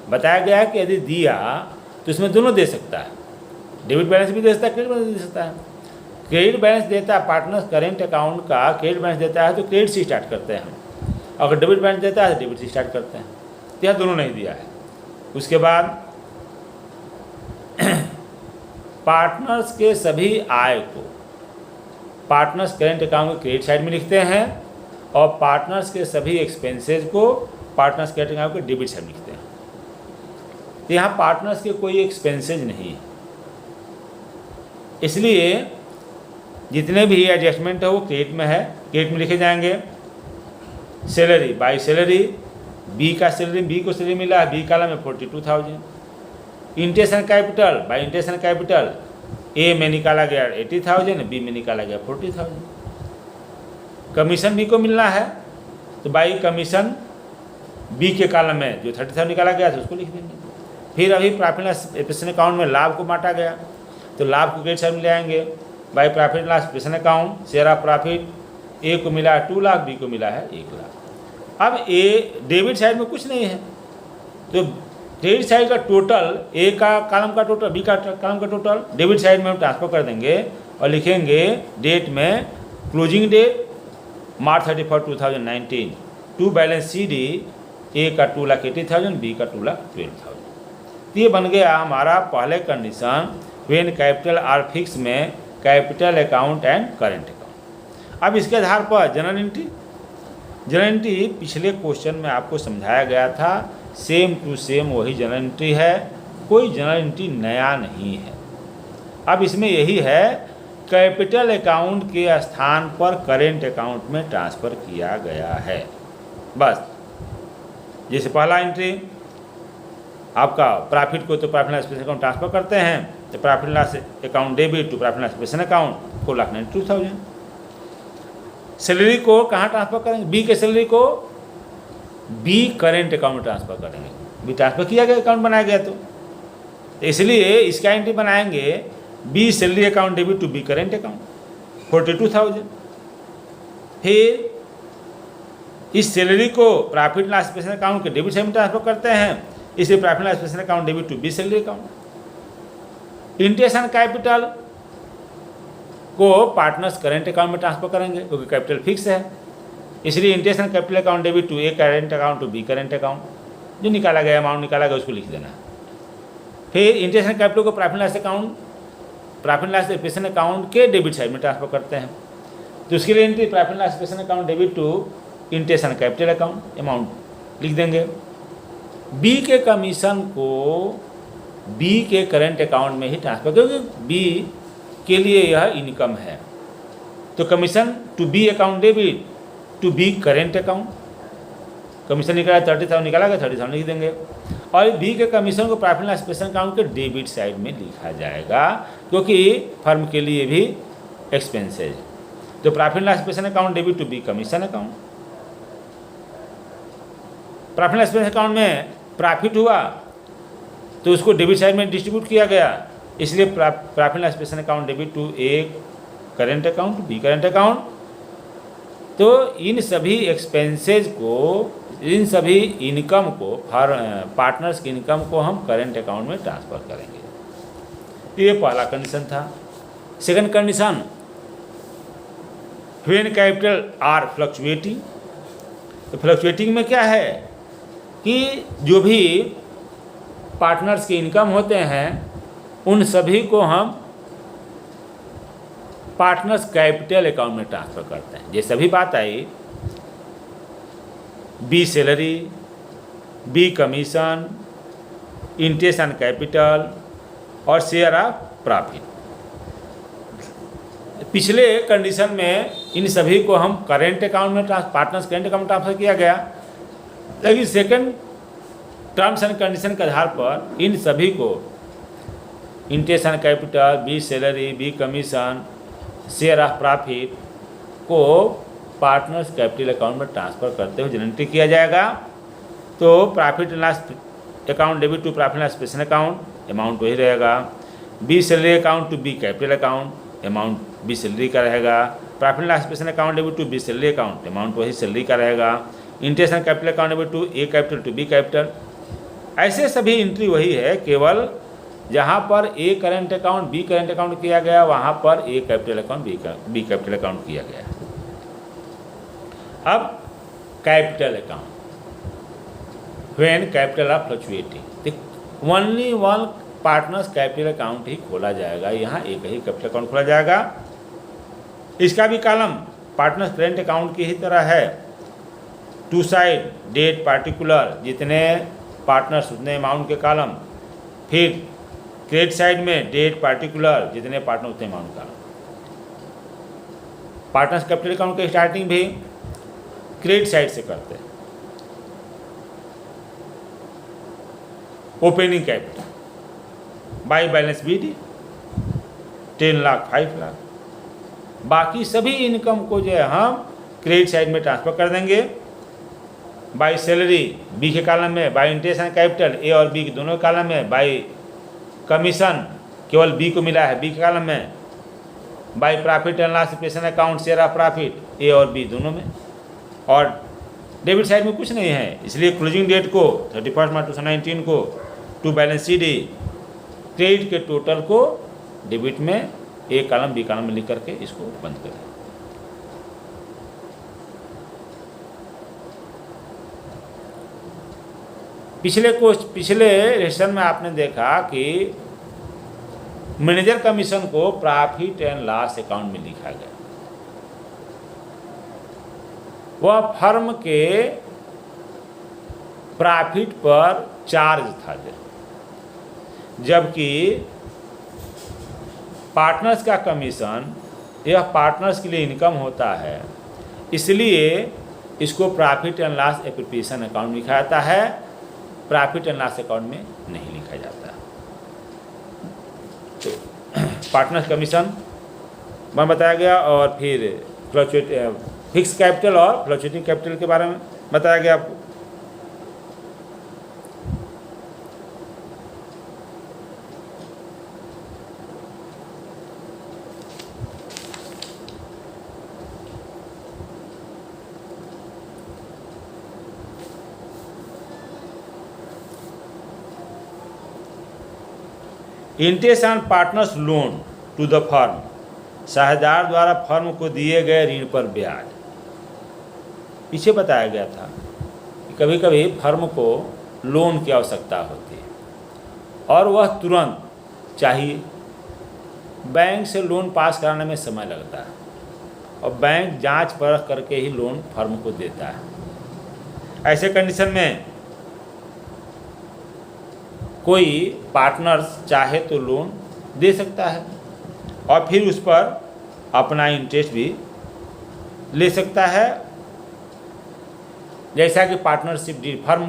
बताया गया है कि यदि दिया तो इसमें दोनों दे सकता है, डेबिट बैलेंस भी दे सकता है, क्रेडिट बैलेंस दे सकता है। क्रेडिट बैलेंस देता है पार्टनर्स करेंट अकाउंट का, क्रेडिट बैलेंस देता है तो क्रेडिट से स्टार्ट करते हैं, अगर डेबिट बैलेंस देता है तो डेबिट से स्टार्ट करते हैं, तो यह दोनों नहीं दिया है। उसके बाद पार्टनर्स के सभी आय को पार्टनर्स करेंट अकाउंट के क्रेडिट साइड में लिखते हैं और पार्टनर्स के सभी एक्सपेंसेस को पार्टनर्स करेंट अकाउंट के डेबिट साइड में लिखते हैं। तो यहाँ पार्टनर्स के कोई एक्सपेंसेज नहीं है, इसलिए जितने भी एडजस्टमेंट है वो क्रेडिट में है, क्रेडिट में लिखे जाएंगे। सैलरी बाई सैलरी, बी का सैलरी, बी को सैलरी मिला है, बी कॉलम में 42,000। Interest and capital by interest and capital, A में निकाला गया 80,000, बी में निकाला गया 40,000। कमीशन बी को मिलना है तो बाई कमीशन बी के कॉलम में जो 30,000 निकाला गया था उसको लिख देंगे। फिर अभी प्रॉफिट लॉस अकाउंट में लाभ को बांटा गया तो लाभ को क्रेडिट साइड में ले आएंगे, by profit loss account, share of profit, A को मिला है 2 लाख, बी को मिला है 1 लाख। अब ए डेबिट साइड में कुछ नहीं है तो क्रेडिट साइड का टोटल, ए का कॉलम का टोटल, बी का कॉलम का टोटल डेबिट साइड में हम ट्रांसफर कर देंगे और लिखेंगे डेट में closing date March 31, 2019, to balance C D, A का 2,80,000, बी का 2,12,000। तो ये बन गया हमारा पहले condition when capital are fix में capital account and current account. अब इसके आधार पर जनरल एंट्री, जनरल एंट्री पिछले क्वेश्चन में आपको समझाया गया था, सेम टू सेम वही जनरल एंट्री है, कोई जनरल एंट्री नया नहीं है। अब इसमें यही है कैपिटल अकाउंट के स्थान पर करेंट अकाउंट में ट्रांसफ़र किया गया है, बस। जैसे पहला एंट्री आपका प्रॉफिट को तो profit loss expense account transfer करते हैं, तो profit loss account debit to profit loss expense account 4,92,000। Salary को कहाँ ट्रांसफर करेंगे? बी के सैलरी को बी करेंट अकाउंट में ट्रांसफर करेंगे। बी ट्रांसफर किया गया, अकाउंट बनाया गया, तो इसलिए इसका एंट्री बनाएंगे B salary account debit to B current account 42,000। फिर इस सैलरी को प्रॉफिट लॉस एक्सपेंस अकाउंट के डेबिट साइड में ट्रांसफर करते हैं, इसलिए profit loss expense account debit to B salary account. Interest and capital को पार्टनर्स करेंट अकाउंट में ट्रांसफर करेंगे, क्योंकि कैपिटल फिक्स है, इसलिए interest and capital account debit to A current account to B current account. जो निकाला गया amount निकाला गया उसको लिख देना। फिर इंटरेस्ट एंड कैपिटल को profit loss account profit loss expense account के डेबिट साइड में ट्रांसफर करते हैं, तो उसके लिए entry profit loss expense account debit to interest and capital account amount लिख देंगे। बी के कमीशन को बी के करेंट अकाउंट में ही ट्रांसफर, क्योंकि बी के लिए यह इनकम है, तो commission to B account debit to B current account. Commission निकाला 30,000 निकाला गया, 30,000 लिख देंगे। और बी के कमीशन को प्रॉफिट लॉस एक्सपेंस अकाउंट के डेबिट साइड में लिखा जाएगा, क्योंकि फर्म के लिए भी एक्सपेंसेज। तो profit loss expense account debit to B commission account. Profit loss expense account में प्रॉफिट हुआ तो उसको डेबिट साइड में डिस्ट्रीब्यूट किया गया, इसलिए profit loss expense account debit to A current account B current account. तो इन सभी एक्सपेंसेज को, इन सभी इनकम को, पार्टनर्स की इनकम को हम करेंट अकाउंट में ट्रांसफ़र करेंगे। ये पहला कंडीशन था। Second condition, when capital are fluctuating. तो फ्लक्चुएटिंग में क्या है कि जो भी पार्टनर्स के इनकम होते हैं उन सभी को हम पार्टनर्स कैपिटल अकाउंट में ट्रांसफ़र करते हैं। ये सभी बात आई, B salary, B commission, interest and capital और शेयर ऑफ प्रॉफिट। पिछले कंडीशन में इन सभी को हम करेंट अकाउंट में पार्टनर्स करेंट अकाउंट में ट्रांसफर किया गया, लेकिन सेकंड टर्म्स एंड कंडीशन के आधार पर इन सभी को interest and capital, B salary, B commission, share of profit को पार्टनर्स कैपिटल अकाउंट में ट्रांसफ़र करते हुए जनरेट किया जाएगा। तो profit and loss account debit to profit and loss expense account amount वही रहेगा। B salary account to B capital account amount B salary का रहेगा। Profit and loss expense account debit to B salary account amount वही salary का रहेगा। Interest and capital account debit to A capital to B capital. ऐसे सभी entry वही है, केवल जहाँ पर A current account B current account किया गया वहाँ पर A capital account B capital account किया गया। अब capital account, when capital are fluctuating, only one partners capital account ही खोला जाएगा। यहाँ एक ही कैपिटल अकाउंट खोला जाएगा। इसका भी कॉलम पार्टनर्स करेंट अकाउंट की ही तरह है। टू साइड डेट पार्टिकुलर, जितने पार्टनर्स उतने अमाउंट के कॉलम। फिर क्रेडिट साइड में डेट पार्टिकुलर, जितने पार्टनर उतने अमाउंट का। पार्टनर्स कैपिटल अकाउंट की स्टार्टिंग भी क्रेडिट साइड से करते हैं। Opening capital by balance BD 10 lakh 5 lakh. बाकी सभी इनकम को जो है हम क्रेडिट साइड में ट्रांसफर कर देंगे। बाई सैलरी बी के कॉलम में, बाई इंटरेस्ट एंड कैपिटल ए और बी के दोनों कॉलम में, बाई कमीशन केवल बी को मिला है बी के कॉलम में, by profit and loss expense account share of profit A और बी दोनों में। और डेबिट साइड में कुछ नहीं है, इसलिए क्लोजिंग डेट को 31 मार्च 2019 को to balance C D credit के टोटल को डेबिट में ए कॉलम बी कॉलम में लिख करके इसको बंद करें। पिछले सेशन में आपने देखा कि मैनेजर कमीशन को प्रॉफिट एंड लॉस अकाउंट में लिखा गया। वह फर्म के प्रॉफिट पर चार्ज था, जबकि पार्टनर्स का कमीशन यह पार्टनर्स के लिए इनकम होता है, इसलिए इसको profit and loss appropriation account लिखा जाता है। प्रॉफिट एंड लॉस अकाउंट में नहीं लिखा जाता। तो पार्टनर्स कमीशन मैं बताया गया, और फिर फ्लक्चुएट फिक्स कैपिटल और फ्लक्चुएटिंग कैपिटल के बारे में बताया गया आपको। Interest on partners loan to the firm, साझेदार द्वारा फर्म को दिए गए ऋण पर ब्याज। पीछे बताया गया था कि कभी कभी फर्म को लोन की आवश्यकता होती है और वह तुरंत चाहिए। बैंक से लोन पास कराने में समय लगता है और बैंक जांच परख करके ही लोन फर्म को देता है। ऐसे कंडीशन में कोई पार्टनर्स चाहे तो लोन दे सकता है और फिर उस पर अपना इंटरेस्ट भी ले सकता है। जैसा कि पार्टनरशिप डीड फर्म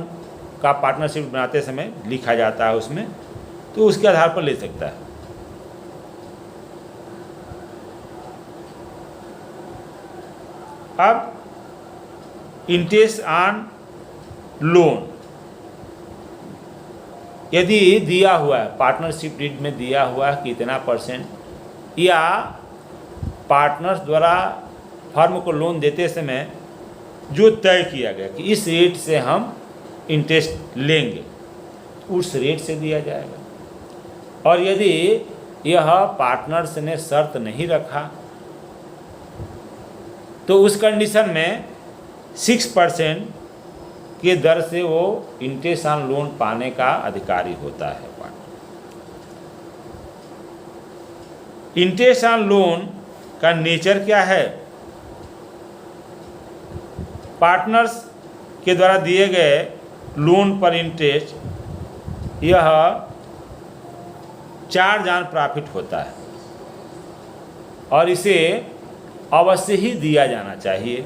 का पार्टनरशिप बनाते समय लिखा जाता है उसमें, तो उसके आधार पर ले सकता है। अब इंटरेस्ट ऑन लोन यदि दिया हुआ है, पार्टनरशिप डीड में दिया हुआ है कितना %, या पार्टनर्स द्वारा फर्म को लोन देते समय जो तय किया गया कि इस रेट से हम इंटरेस्ट लेंगे, उस रेट से दिया जाएगा। और यदि यह पार्टनर्स ने शर्त नहीं रखा तो उस कंडीशन में 6% के दर से वो इंटरेस्ट ऑन लोन पाने का अधिकारी होता है। इंटरेस्ट ऑन लोन का नेचर क्या है? पार्टनर्स के द्वारा दिए गए लोन पर इंटरेस्ट यह 4 जान प्रॉफिट होता है और इसे अवश्य ही दिया जाना चाहिए,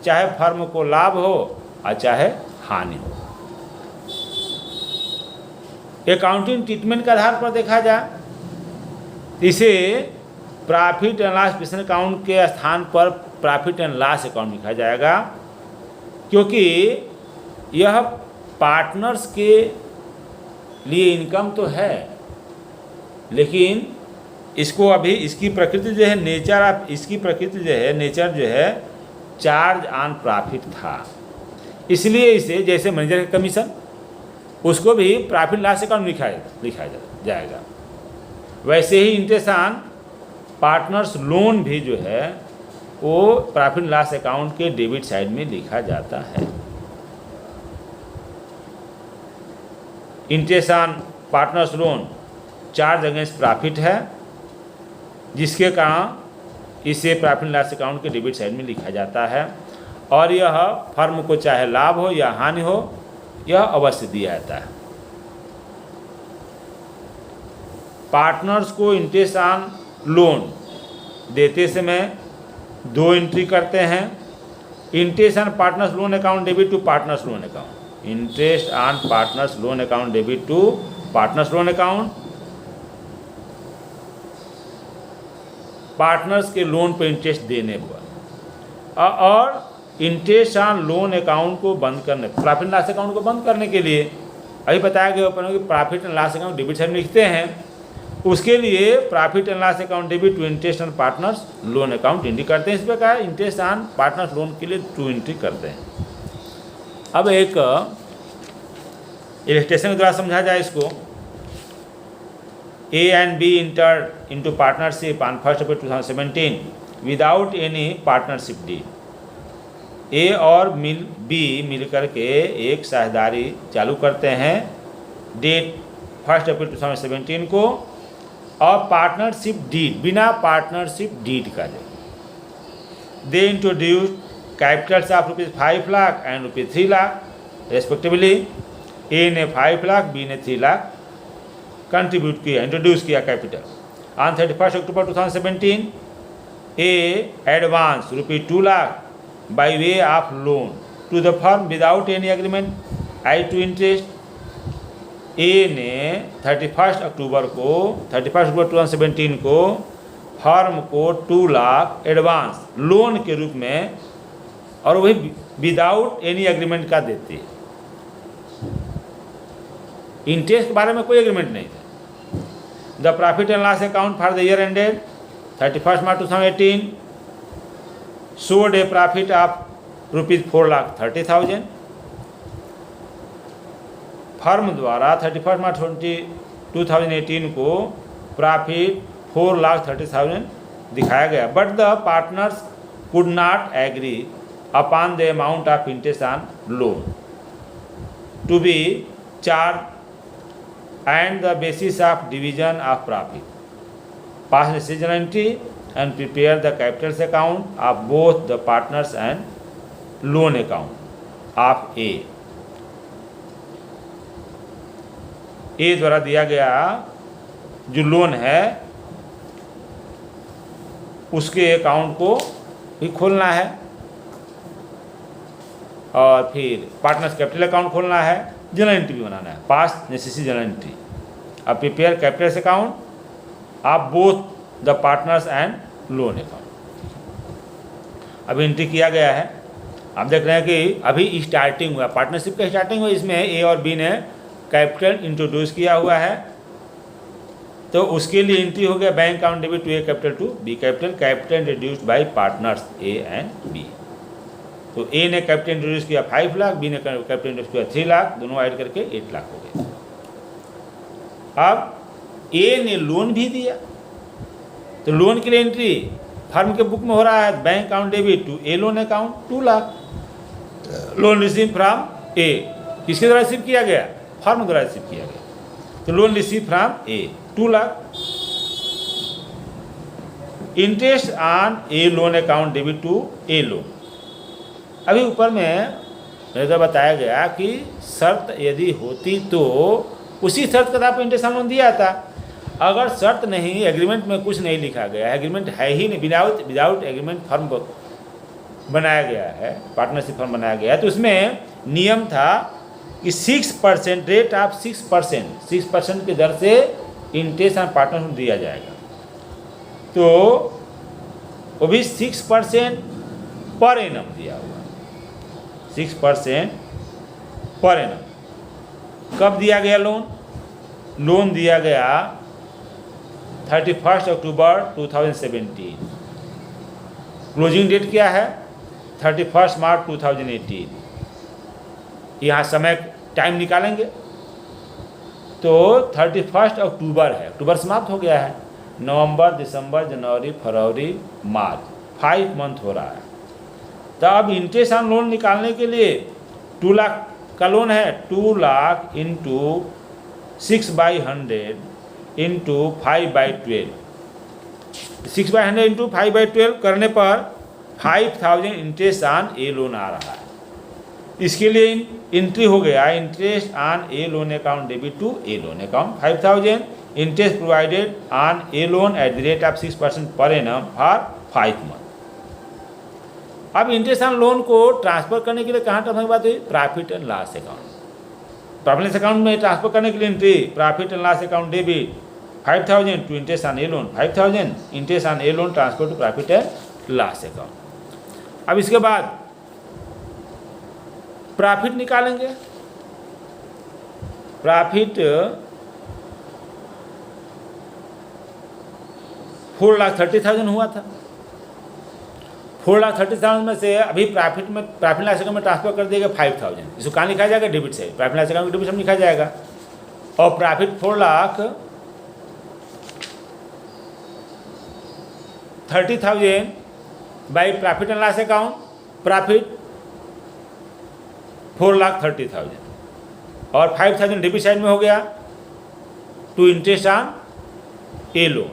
चाहे फर्म को लाभ हो और चाहे हानि हो। अकाउंटिंग ट्रीटमेंट के आधार पर देखा जाए इसे profit and loss business account के स्थान पर प्रॉफिट एंड लॉस अकाउंट लिखा जाएगा, क्योंकि यह पार्टनर्स के लिए इनकम तो है, लेकिन इसको अभी इसकी प्रकृति जो है नेचर, इसकी प्रकृति जो है नेचर जो है चार्ज ऑन प्रॉफिट था, इसलिए इसे जैसे मैनेजर का कमीशन उसको भी प्रॉफिट लॉस अकाउंट लिखा जाएगा, वैसे ही इंटरेस्ट ऑन पार्टनर्स लोन भी जो है वो प्रॉफिट लॉस अकाउंट के डेबिट साइड में लिखा जाता है। Interest on partners loan charge against profit है, जिसके कारण इसे प्रॉफिट लॉस अकाउंट के डेबिट साइड में लिखा जाता है और यह फर्म को चाहे लाभ हो या हानि हो यह अवश्य दिया जाता है। पार्टनर्स को इंटरेस्ट ऑन लोन देते समय 2 एंट्री करते हैं। Interest on partners loan account debit to partners loan account, interest on partners loan account debit to partners loan account, partners के लोन पर इंटरेस्ट देने पर, और इंटरेस्ट ऑन लोन अकाउंट को बंद करने, प्रॉफिट एंड लॉस अकाउंट को बंद करने के लिए अभी बताया गया कि profit and loss account debit side में लिखते हैं, उसके लिए profit and loss account debit to interest on partners loan account entry करते हैं। इस प्रकार इंटरेस्ट ऑन पार्टनर्स लोन के लिए 2 एंट्री करते हैं। अब एक इलस्ट्रेशन के द्वारा समझा जाए इसको। A and B entered into partnership on 1st April 2017 without any partnership deed. A और B मिलकर के एक साझेदारी चालू करते हैं डेट 1 अप्रैल 2017 को, और पार्टनरशिप डीड बिना पार्टनरशिप डीड का they introduce capitals of ₹5 lakh and ₹3 lakh respectively. A ने 5 लाख, बी ने 3 लाख कंट्रीब्यूट किया, इंट्रोड्यूस किया capital. On 31 October 2017 A advance ₹2 lakh by way of loan to the firm without any agreement as to interest A ने 31 October 2017 को firm को 2 lakh advance loan के रूप में, और वही विदाउट एनी एग्रीमेंट का देती है। इंटरेस्ट के बारे में कोई एग्रीमेंट नहीं था। The profit and loss account for the year ended 31 March 2018 showed a profit of ₹4,30,000। Firm द्वारा 31 मार्च 2018 को प्रॉफिट 4,30,000 दिखाया गया, but the partners could not agree upon the amount of interest on loan to be charge and the basis of division of profit. Pass decision entry and prepare the capitals account of both the partners and loan account of A. A द्वारा दिया गया जो loan है उसके account को भी खोलना है, और फिर पार्टनर्स कैपिटल अकाउंट खोलना है, जनरल एंट्री भी बनाना है, पास्ट नेसेसरी जनरल एंट्री। अब प्रिपेयर कैपिटल्स अकाउंट आप both the partners and loan account. अभी एंट्री किया गया है। आप देख रहे हैं कि अभी स्टार्टिंग हुआ, पार्टनरशिप का स्टार्टिंग हुआ, इसमें ए और बी ने कैपिटल इंट्रोड्यूस किया हुआ है, तो उसके लिए एंट्री हो गया bank account debit to A capital to B capital, capital reduced by partners A and B. तो ए ने कैपिटल इंट्रोड्यूस किया 5 लाख, बी ने कैपिटल इंट्रोड्यूस किया 3 लाख, दोनों ऐड करके 8 लाख हो गए। अब ए ने लोन भी दिया, तो लोन के लिए एंट्री फर्म के बुक में हो रहा है bank account debit to A loan account 2 लाख। लोन रिसीव फ्रॉम ए, किसके द्वारा रिसीव किया गया? फर्म द्वारा रिसीव किया गया, तो loan receive from A 2 lakh. Interest on A loan account debit to A loan. अभी ऊपर में मेरे बताया गया कि शर्त यदि होती तो उसी शर्त का आप इंटरेस्ट लोन दिया था। अगर शर्त नहीं, एग्रीमेंट में कुछ नहीं लिखा गया, एग्रीमेंट है ही नहीं, विदाउट एग्रीमेंट फर्म बनाया गया है, पार्टनरशिप फर्म बनाया गया है, तो उसमें नियम था कि 6% रेट ऑफ 6% की दर से इंटरेस्ट ऑन पार्टनरशिप दिया जाएगा। तो वो भी 6% पर एनम दिया हुआ, 6% पर एनम। कब दिया गया लोन? लोन दिया गया 31 अक्टूबर 2017। क्लोजिंग डेट क्या है? 31 मार्च 2018। यहाँ समय टाइम निकालेंगे तो 31 अक्टूबर है, अक्टूबर समाप्त हो गया है, नवंबर, दिसंबर, जनवरी, फरवरी, मार्च, 5 मंथ हो रहा है। तो अब इंटरेस्ट ऑन लोन निकालने के लिए 2 लाख का लोन है, 2 लाख इंटू 6/100 इंटू 5/12, 6/100 इंटू 5/12 करने पर 5000 इंटरेस्ट ऑन ए लोन आ रहा है। इसके लिए एंट्री हो गया interest on A loan account debit to A loan account 5000, interest provided on A loan at the rate of 6% per annum for 5 month. अब इंटरेस्ट ऑन लोन को transfer करने के लिए कहाँ ट्रांसफर की बात हुई? Profit and loss account. Profit and loss account में ट्रांसफर करने के लिए entry profit and loss account debit 5000 to interest on A loan 5000, interest on A loan transfer to profit and loss account. अब इसके बाद प्रॉफिट निकालेंगे। Profit 4,30,000 हुआ था। 4,30,000 में से अभी प्रॉफिट लॉस अकाउंट में ट्रांसफर कर दिया 5,000। इसको कहाँ लिखा जाएगा? डेबिट से, प्रॉफिट लॉस अकाउंट डेबिट से लिखा जाएगा। और profit 4,30,000 by profit and loss account, profit 4,30,000 और 5,000 डेबिट साइड में हो गया to interest on A loan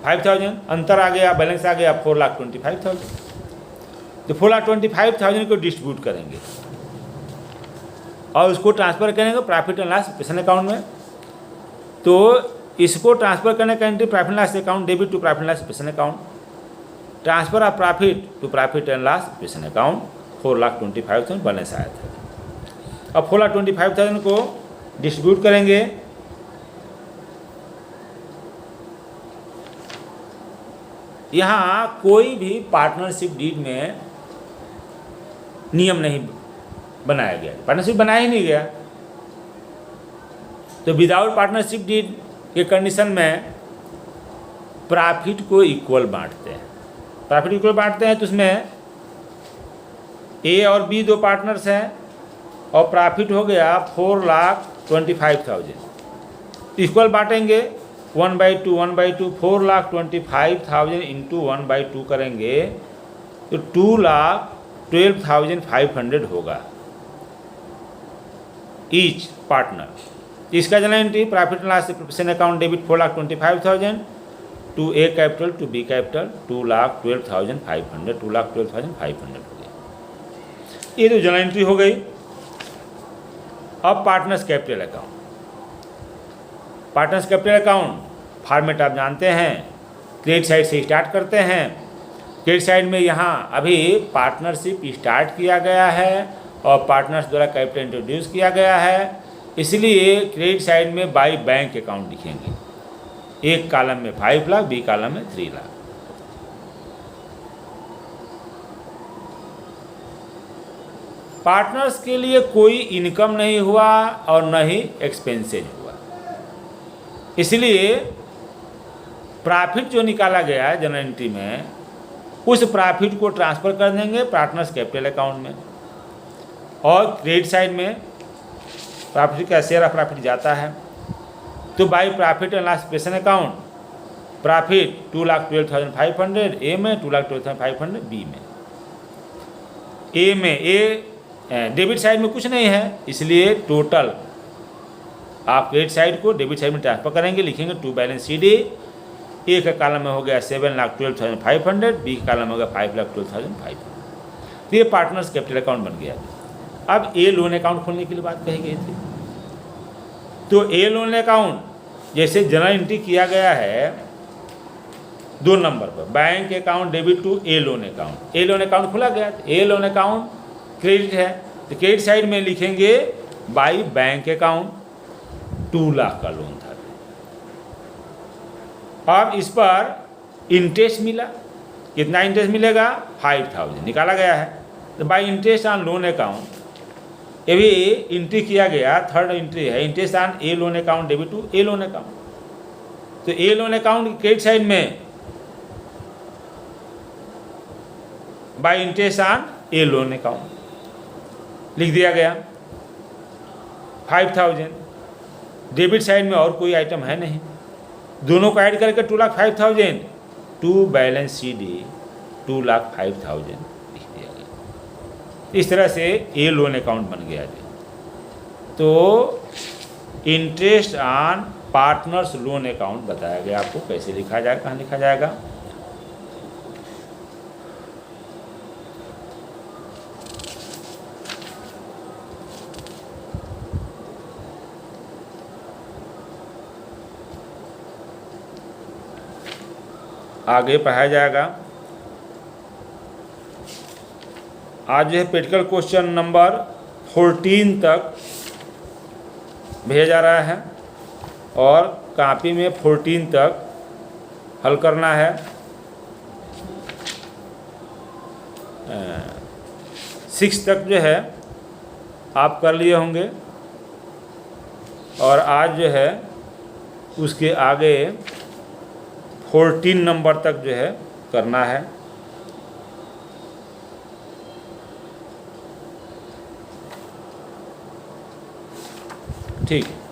5,000, अंतर आ गया, बैलेंस आ गया 4,25,000। तो 4,25,000 को डिस्ट्रीब्यूट करेंगे और उसको ट्रांसफ़र करेंगे profit and loss appropriation account में। तो इसको ट्रांसफ़र करने का entry profit and loss account debit to profit and loss appropriation account, transfer of profit to profit and loss appropriation account 4,25,000 balance आया था। अब 4,25,000 को डिस्ट्रीब्यूट करेंगे। यहाँ कोई भी पार्टनरशिप डीड में नियम नहीं बनाया गया, पार्टनरशिप बनाया ही नहीं गया। तो विदाउट पार्टनरशिप डीड के कंडीशन में प्रॉफिट को इक्वल बांटते हैं। प्रॉफिट इक्वल बांटते हैं तो उसमें ए और बी दो पार्टनर्स हैं और प्रॉफिट हो गया 4,25,000। इक्वल बांटेंगे 1/2 1/2 4,25,000 इंटू 1/2 करेंगे तो 2,12,500 होगा ईच पार्टनर। इसका journal entry profit and loss profit account debit 4,25,000 to A capital to B capital 2,12,500 2,12,500 हो गया। ये तो जनरल एंट्री हो गई। अब partners capital account. Partners capital account format आप जानते हैं, क्रेडिट साइड से स्टार्ट करते हैं। क्रेडिट साइड में यहाँ अभी पार्टनरशिप स्टार्ट किया गया है और पार्टनर्स द्वारा कैपिटल इंट्रोड्यूस किया गया है, इसलिए क्रेडिट साइड में बाई बैंक अकाउंट लिखेंगे। एक कॉलम में 5 लाख, बी कॉलम में 3 लाख। पार्टनर्स के लिए कोई इनकम नहीं हुआ और न ही एक्सपेंसेज हुआ, इसलिए प्रॉफिट जो निकाला गया है जनरल एंट्री में, उस प्रॉफिट को ट्रांसफ़र कर देंगे पार्टनर्स कैपिटल अकाउंट में। और क्रेडिट साइड में प्रॉफिट का शेयर ऑफ प्रॉफिट जाता है तो by profit and loss present account profit 2,12,500 ए में, 2,12,500 बी में। ए में डेबिट साइड में कुछ नहीं है, इसलिए टोटल आप क्रेडिट साइड को डेबिट साइड में ट्रांसफर करेंगे, लिखेंगे to balance C D. A का कॉलम में हो गया 7,12,500, बी का कॉलम में हो गया 5,12,500। तो ये पार्टनर्स कैपिटल अकाउंट बन गया। अब ए लोन अकाउंट खोलने के लिए बात कही गई थी, तो ए लोन अकाउंट जैसे जनरल एंट्री किया गया है 2 नंबर पर, bank account debit to A loan account. A loan account खुला गया, ए लोन अकाउंट क्रेडिट है तो क्रेडिट साइड में लिखेंगे बाई बैंक अकाउंट 2 लाख का लोन था। अब इस पर इंटरेस्ट मिला, कितना इंटरेस्ट मिलेगा 5,000 निकाला गया है। तो by interest on loan account ये भी एंट्री किया गया, थर्ड एंट्री है interest on A loan account debit to A loan account. तो A loan account credit side में by interest on A loan account लिख दिया गया 5,000। डेबिट साइड में और कोई आइटम है नहीं, दोनों को ऐड करके 2,05,000 टू बैलेंस सी डी 2,05,000 लिख दिया गया। इस तरह से ए लोन अकाउंट बन गया जी। तो interest on partners loan account बताया गया आपको कैसे लिखा जाएगा, कहाँ लिखा जाएगा। आगे पढ़ाया जाएगा। आज जो है प्रैक्टिकल क्वेश्चन नंबर 14 तक भेजा जा रहा है और कॉपी में 14 तक हल करना है। 6 तक जो है आप कर लिए होंगे और आज जो है उसके आगे 14 नंबर तक जो है करना है। ठीक है।